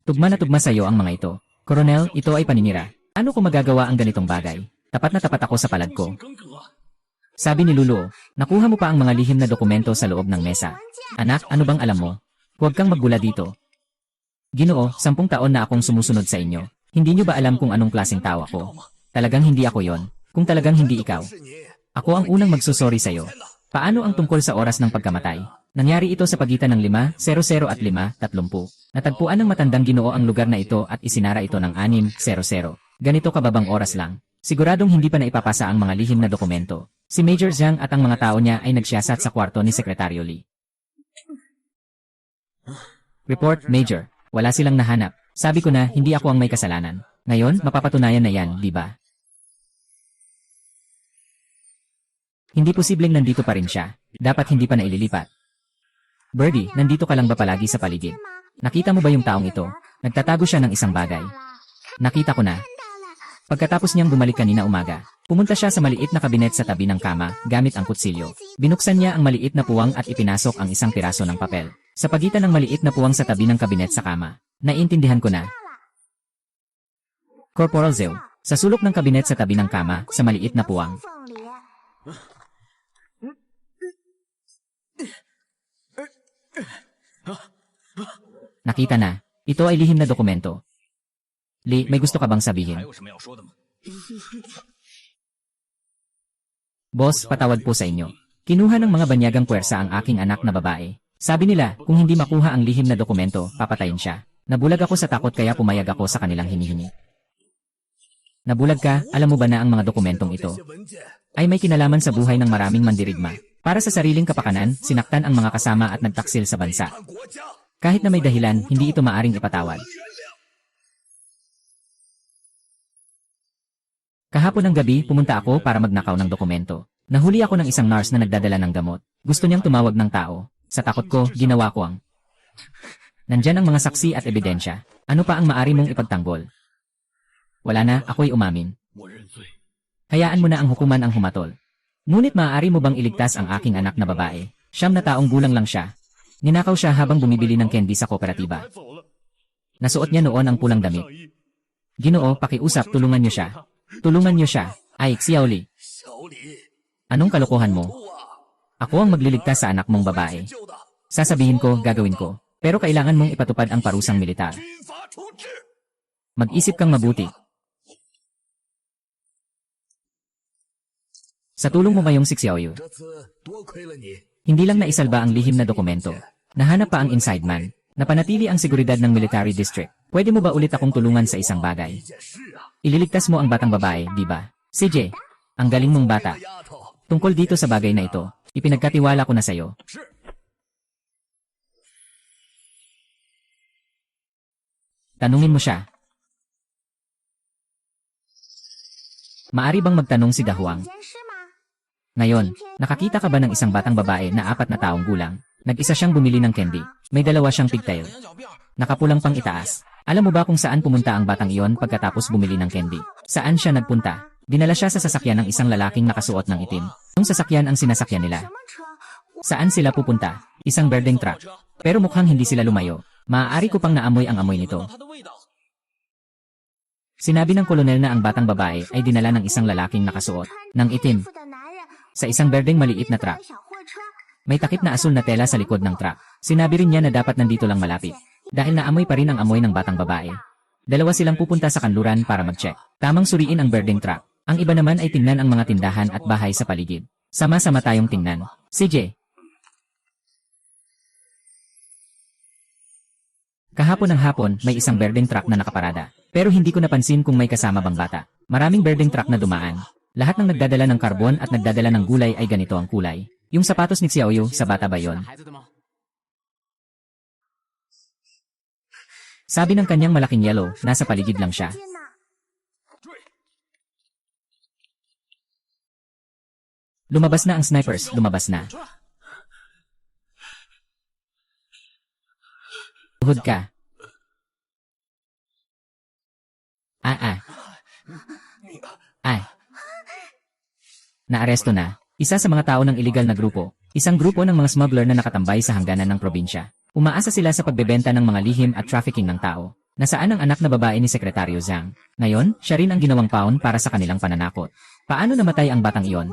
Tugma na tugma sa iyo ang mga ito. Coronel, ito ay paninira. Ano kung magagawa ang ganitong bagay? Tapat na tapat ako sa palad ko. Sabi ni Lulu, nakuha mo pa ang mga lihim na dokumento sa loob ng mesa. Anak, ano bang alam mo? Huwag kang maggula dito. Ginoo, 10 taon na akong sumusunod sa inyo. Hindi nyo ba alam kung anong klaseng tao ako? Talagang hindi ako yon. Kung talagang hindi ikaw. Ako ang unang magsusorry sa'yo. Paano ang tungkol sa oras ng pagkamatay? Nangyari ito sa pagitan ng 5:00 at 5:30. Natagpuan ng matandang Ginoo ang lugar na ito at isinara ito ng 6:00. Ganito kababang oras lang. Siguradong hindi pa na ipapasa ang mga lihim na dokumento. Si Major Zhang at ang mga tao niya ay nagsiyasat sa kwarto ni Sekretaryo Lee. Report, Major. Wala silang nahanap. Sabi ko na, hindi ako ang may kasalanan. Ngayon, mapapatunayan na yan, di ba? Hindi posibleng nandito pa rin siya. Dapat hindi pa naililipat. Birdie, nandito ka lang ba palagi sa paligid? Nakita mo ba yung taong ito? Nagtatago siya ng isang bagay. Nakita ko na. Pagkatapos niyang bumalik kanina umaga, pumunta siya sa maliit na kabinet sa tabi ng kama gamit ang kutsilyo. Binuksan niya ang maliit na puwang at ipinasok ang isang piraso ng papel. Sa pagitan ng maliit na puwang sa tabi ng kabinet sa kama, naiintindihan ko na. Corporal Zhou, sa sulok ng kabinet sa tabi ng kama, sa maliit na puwang. Nakita na. Ito ay lihim na dokumento. Lee, may gusto ka bang sabihin? Boss, patawad po sa inyo. Kinuha ng mga banyagang puwersa ang aking anak na babae. Sabi nila, kung hindi makuha ang lihim na dokumento, papatayin siya. Nabulag ako sa takot kaya pumayag ako sa kanilang hinihingi. Nabulag ka, alam mo ba na ang mga dokumentong ito ay may kinalaman sa buhay ng maraming mandirigma. Para sa sariling kapakanan, sinaktan ang mga kasama at nagtaksil sa bansa. Kahit na may dahilan, hindi ito maaring ipatawad. Kahapon ng gabi, pumunta ako para magnakaw ng dokumento. Nahuli ako ng isang nurse na nagdadala ng gamot. Gusto niyang tumawag ng tao. Sa takot ko, ginawa ko ang... Nandyan ang mga saksi at ebidensya. Ano pa ang maari mong ipagtanggol? Wala na, ako'y umamin. Hayaan mo na ang hukuman ang humatol. Ngunit maaari mo bang iligtas ang aking anak na babae? 9 na taong gulang lang siya. Ninakaw siya habang bumibili ng candy sa kooperatiba. Nasuot niya noon ang pulang damit. Ginoo, pakiusap, tulungan niyo siya. Tulungan niyo siya. Ay, Xiaoli. Anong kalokohan mo? Ako ang magliligtas sa anak mong babae. Sasabihin ko, gagawin ko. Pero kailangan mong ipatupad ang parusang militar. Mag-isip kang mabuti. Sa tulong mo ngayong si Xiaoyu, hindi lang naisalba ang lihim na dokumento. Nahanap pa ang inside man. Napanatili ang seguridad ng military district. Pwede mo ba ulit akong tulungan sa isang bagay? Ililigtas mo ang batang babae, di ba? CJ, Ang galing mong bata. Tungkol dito sa bagay na ito, ipinagkatiwala ko na sa'yo. Tanungin mo siya. Maari bang magtanong si Dahuang? Ngayon, nakakita ka ba ng isang batang babae na 4 na taong gulang? Nag-isa siyang bumili ng candy. May 2 siyang pigtail. Nakapulang pang itaas. Alam mo ba kung saan pumunta ang batang iyon pagkatapos bumili ng candy? Saan siya nagpunta? Dinala siya sa sasakyan ng isang lalaking nakasuot ng itim. Yung sasakyan ang sinasakyan nila. Saan sila pupunta? Isang birding truck. Pero mukhang hindi sila lumayo. Maaari ko pang naamoy ang amoy nito. Sinabi ng kolonel na ang batang babae ay dinala ng isang lalaking nakasuot ng itim sa isang berdeng maliit na truck. May takip na asul na tela sa likod ng truck. Sinabi rin niya na dapat nandito lang malapit dahil naamoy pa rin ang amoy ng batang babae. 2 silang pupunta sa kanluran para mag-check. Tamang suriin ang berdeng truck. Ang iba naman ay tingnan ang mga tindahan at bahay sa paligid. Sama-sama tayong tingnan. CJ. Kahapon ng hapon, may isang berdeng truck na nakaparada. Pero hindi ko napansin kung may kasama bang bata. Maraming berdeng truck na dumaan. Lahat ng nagdadala ng karbon at nagdadala ng gulay ay ganito ang kulay. Yung sapatos ni Xiaoyu, sa bata ba yon? Sabi ng kanyang malaking yellow, nasa paligid lang siya. Lumabas na ang snipers, lumabas na. Tuhod ka. Naaresto na. Isa sa mga tao ng iligal na grupo. Isang grupo ng mga smuggler na nakatambay sa hangganan ng probinsya. Umaasa sila sa pagbebenta ng mga lihim at trafficking ng tao. Nasaan ang anak na babae ni Sekretaryo Zhang? Ngayon, siya rin ang ginawang pawn para sa kanilang pananakot. Paano namatay ang batang iyon?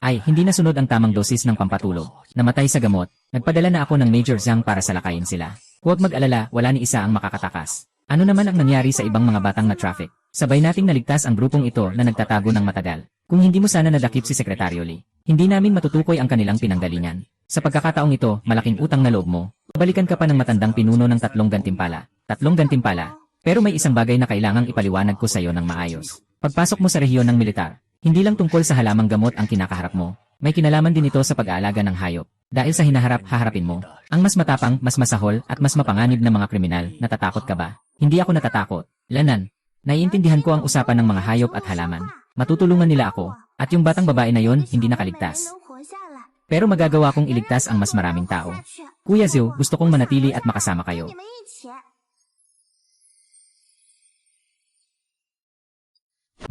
Ay, hindi nasunod ang tamang dosis ng pampatulog. Namatay sa gamot. Nagpadala na ako ng Major Zhang para salakayin sila. Huwag mag-alala, wala ni isa ang makakatakas. Ano naman ang nangyari sa ibang mga batang na traffic? Sabay nating naligtas ang grupong ito na nagtatago ng matagal. Kung hindi mo sana nadakip si Sekretaryo Lee, hindi namin matutukoy ang kanilang pinanggalingan. Sa pagkakataong ito, malaking utang na loob mo. Balikan ka pa ng matandang pinuno ng 3 gantimpala. 3 gantimpala. Pero may isang bagay na kailangang ipaliwanag ko sa iyo ng maayos. Pagpasok mo sa rehiyon ng militar, hindi lang tungkol sa halamang gamot ang kinakaharap mo. May kinalaman din ito sa pag-aalaga ng hayop. Dahil sa haharapin mo. Ang mas matapang, mas masahol, at mas mapanganib na mga kriminal, natatakot ka ba? Hindi ako natatakot. Lanan. Naiintindihan ko ang usapan ng mga hayop at halaman. Matutulungan nila ako, at yung batang babae na yon hindi nakaligtas. Pero magagawa kong iligtas ang mas maraming tao. Kuya Zhou, gusto kong manatili at makasama kayo.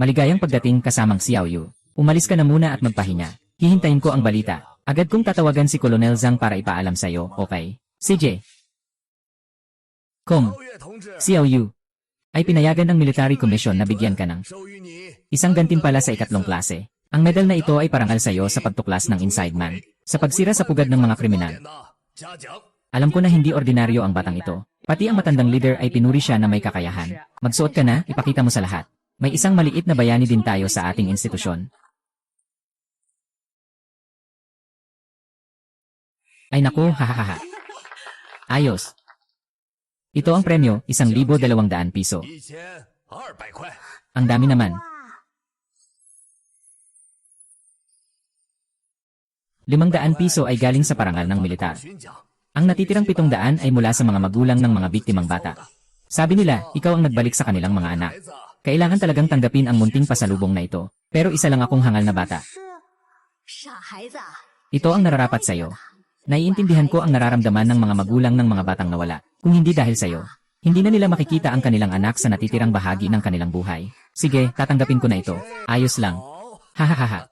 Maligayang pagdating kasamang Xiaoyu. Umalis ka na muna at magpahinga. Hihintayin ko ang balita. Agad kong tatawagan si Colonel Zhang para ipaalam sa'yo, okay? CJ. Kung Xiaoyu ay pinayagan ng Military Commission na bigyan ka ng isang gantimpala sa 3 klase. Ang medal na ito ay parangal sa'yo sa pagtuklas ng Inside Man, sa pagsira sa pugad ng mga kriminal. Alam ko na hindi ordinaryo ang batang ito. Pati ang matandang leader ay pinuri siya na may kakayahan. Magsuot ka na, ipakita mo sa lahat. May isang maliit na bayani din tayo sa ating institusyon. Ay naku, hahaha. Ayos. Ito ang premyo, 1,200 piso. Ang dami naman. 500 piso ay galing sa parangal ng militar. Ang natitirang 700 ay mula sa mga magulang ng mga biktimang bata. Sabi nila, ikaw ang nagbalik sa kanilang mga anak. Kailangan talagang tanggapin ang munting pasalubong na ito. Pero isa lang akong hangal na bata. Ito ang nararapat sa'yo. Naiintindihan ko ang nararamdaman ng mga magulang ng mga batang nawala. Kung hindi dahil sa'yo, hindi na nila makikita ang kanilang anak sa natitirang bahagi ng kanilang buhay. Sige, tatanggapin ko na ito. Ayos lang. Hahaha.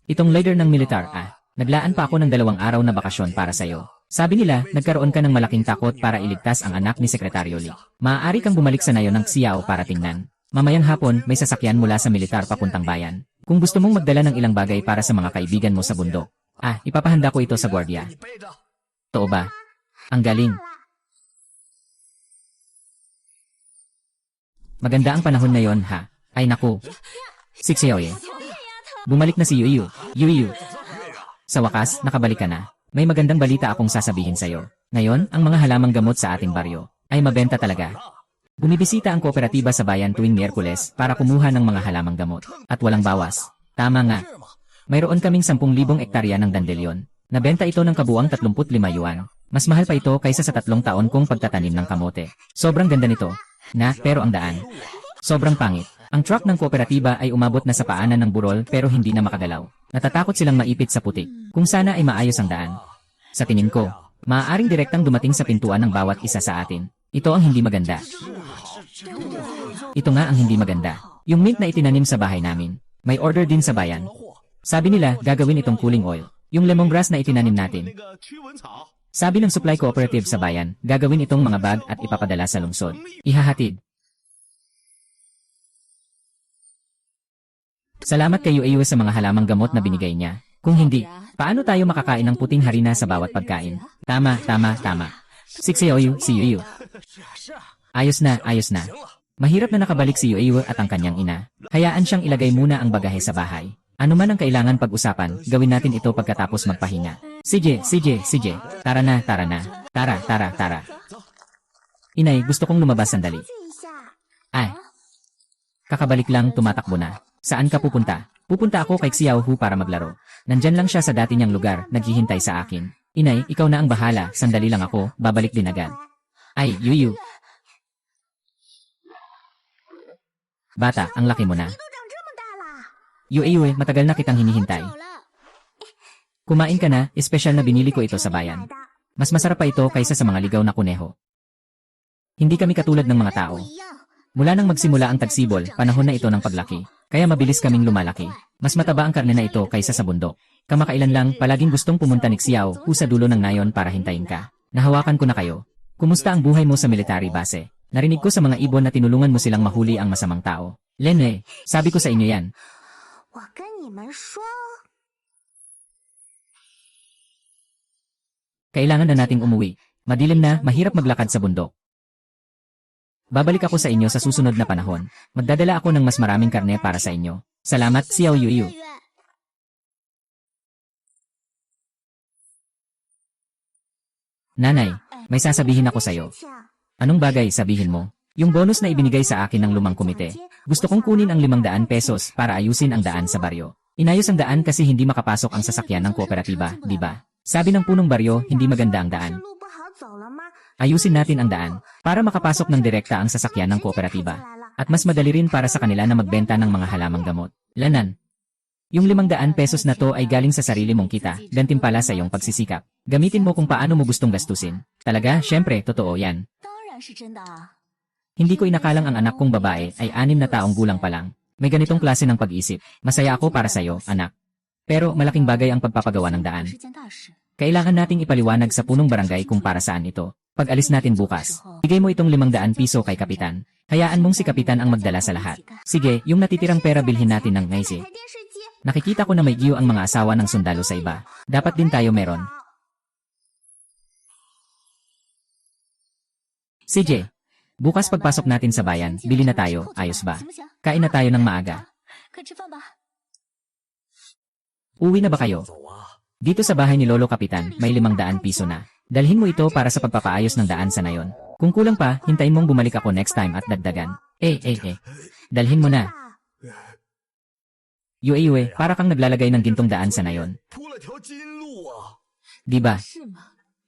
Itong leader ng militar, naglaan pa ako ng 2 araw na bakasyon para sa'yo. Sabi nila, nagkaroon ka ng malaking takot para iligtas ang anak ni Sekretaryo Lee. Maaari kang bumalik sa nayon ng Xiao para tingnan. Mamayang hapon, may sasakyan mula sa militar papuntang bayan. Kung gusto mong magdala ng ilang bagay para sa mga kaibigan mo sa bundok, ipapahanda ko ito sa gwardiya. Totoo ba? Ang galing. Maganda ang panahon na yon, ha? Ay naku. Si Xiaoye. Bumalik na si Yuyu. Yuyu. Sa wakas, nakabalik ka na. May magandang balita akong sasabihin sa'yo. Ngayon, ang mga halamang gamot sa ating baryo ay mabenta talaga. Bumibisita ang kooperatiba sa bayan tuwing Miyerkules para kumuha ng mga halamang gamot. At walang bawas. Tama nga. Mayroon kaming 10,000 ektarya ng dandelyon. Nabenta ito ng kabuang 35 yuan. Mas mahal pa ito kaysa sa 3 taon kong pagtatanim ng kamote. Sobrang ganda nito. Pero ang daan. Sobrang pangit. Ang truck ng kooperatiba ay umabot na sa paanan ng burol pero hindi na makagalaw. Natatakot silang maipit sa putik. Kung sana ay maayos ang daan. Sa tingin ko, maaaring direktang dumating sa pintuan ng bawat isa sa atin. Ito ang hindi maganda. Ito nga ang hindi maganda. Yung mint na itinanim sa bahay namin. May order din sa bayan. Sabi nila, gagawin itong cooling oil. Yung lemongrass na itinanim natin. Sabi ng supply cooperative sa bayan, gagawin itong mga bag at ipapadala sa lungsod. Ihahatid. Salamat kay Yueyu sa mga halamang gamot na binigay niya. Kung hindi, paano tayo makakain ng puting harina sa bawat pagkain? Tama. Si Yueyu. Ayos na. Mahirap na nakabalik si Yueyu at ang kanyang ina. Hayaan siyang ilagay muna ang bagahe sa bahay. Ano man ang kailangan pag-usapan, gawin natin ito pagkatapos magpahinga. CJ. Tara na. Tara. Inay, gusto kong lumabas sandali. Ay. Kakabalik lang, tumatakbo na. Saan ka pupunta? Pupunta ako kay Xiaohu para maglaro. Nandyan lang siya sa dati niyang lugar, naghihintay sa akin. Inay, ikaw na ang bahala, sandali lang ako, babalik din agad. Ay, Yuyu. Bata, ang laki mo na. Yuyu, matagal na kitang hinihintay. Kumain ka na, espesyal na binili ko ito sa bayan. Mas masarap pa ito kaysa sa mga ligaw na kuneho. Hindi kami katulad ng mga tao. Mula nang magsimula ang tagsibol, panahon na ito ng paglaki. Kaya mabilis kaming lumalaki. Mas mataba ang karne na ito kaysa sa bundok. Kamakailan lang, palaging gustong pumunta ni Xiao sa dulo ng nayon para hintayin ka. Nahawakan ko na kayo. Kumusta ang buhay mo sa military base? Narinig ko sa mga ibon na tinulungan mo silang mahuli ang masamang tao. Lenwei, sabi ko sa inyo yan. Kailangan na nating umuwi. Madilim na, mahirap maglakad sa bundok. Babalik ako sa inyo sa susunod na panahon. Magdadala ako ng mas maraming karne para sa inyo. Salamat, Xiao Yuyu. Nanay, may sasabihin ako sa'yo. Anong bagay sabihin mo? Yung bonus na ibinigay sa akin ng lumang komite. Gusto kong kunin ang 500 pesos para ayusin ang daan sa baryo. Inayos ang daan kasi hindi makapasok ang sasakyan ng kooperatiba, di ba? Sabi ng punong baryo, hindi maganda ang daan. Ayusin natin ang daan para makapasok ng direkta ang sasakyan ng kooperatiba. At mas madali rin para sa kanila na magbenta ng mga halamang gamot. Lanan. Yung 500 pesos na to ay galing sa sarili mong kita, gantimpala sa iyong pagsisikap. Gamitin mo kung paano mo gustong gastusin. Talaga, syempre, totoo yan. Hindi ko inakalang ang anak kong babae ay 6 na taong gulang pa lang. May ganitong klase ng pag-isip. Masaya ako para sa'yo, anak. Pero malaking bagay ang pagpapagawa ng daan. Kailangan nating ipaliwanag sa punong barangay kung para saan ito. Pag alis natin bukas, bigay mo itong 500 piso kay Kapitan. Hayaan mong si Kapitan ang magdala sa lahat. Sige, yung natitirang pera bilhin natin ng ngaisi. Nakikita ko na may giyo ang mga asawa ng sundalo sa iba. Dapat din tayo meron. CJ, bukas pagpasok natin sa bayan, bili na tayo, ayos ba? Kain na tayo ng maaga. Uwi na ba kayo? Dito sa bahay ni Lolo Kapitan, may 500 piso na. Dalhin mo ito para sa pagpapaayos ng daan sa nayon. Kung kulang pa, hintayin mong bumalik ako next time at dagdagan. Dalhin mo na. Yue, para kang naglalagay ng gintong daan sa nayon. Diba?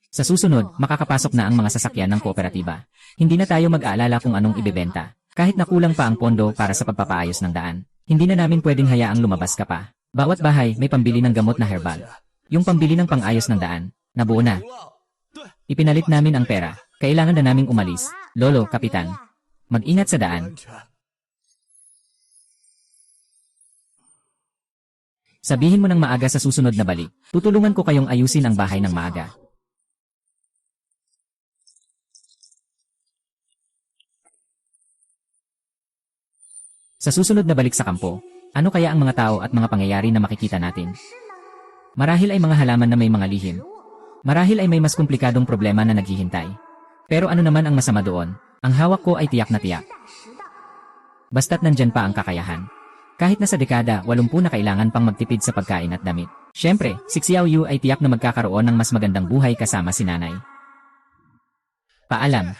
Sa susunod, makakapasok na ang mga sasakyan ng kooperatiba. Hindi na tayo mag-aalala kung anong ibebenta. Kahit nakulang pa ang pondo para sa pagpapaayos ng daan. Hindi na namin pwedeng hayaang lumabas ka pa. Bawat bahay may pambili ng gamot na herbal. Yung pambili ng pang-ayos ng daan, nabuo na. Ipinalit namin ang pera. Kailangan na naming umalis. Lolo, Kapitan. Mag-ingat sa daan. Sabihin mo ng maaga sa susunod na balik. Tutulungan ko kayong ayusin ang bahay ng maaga. Sa susunod na balik sa kampo, ano kaya ang mga tao at mga pangyayari na makikita natin? Marahil ay mga halaman na may mga lihim. Marahil ay may mas komplikadong problema na naghihintay. Pero ano naman ang masama doon? Ang hawak ko ay tiyak na tiyak. Basta't nandyan pa ang kakayahan. Kahit na sa dekada 80 na kailangan pang magtipid sa pagkain at damit. Siyempre, si Xiao Yu ay tiyak na magkakaroon ng mas magandang buhay kasama si nanay. Paalam.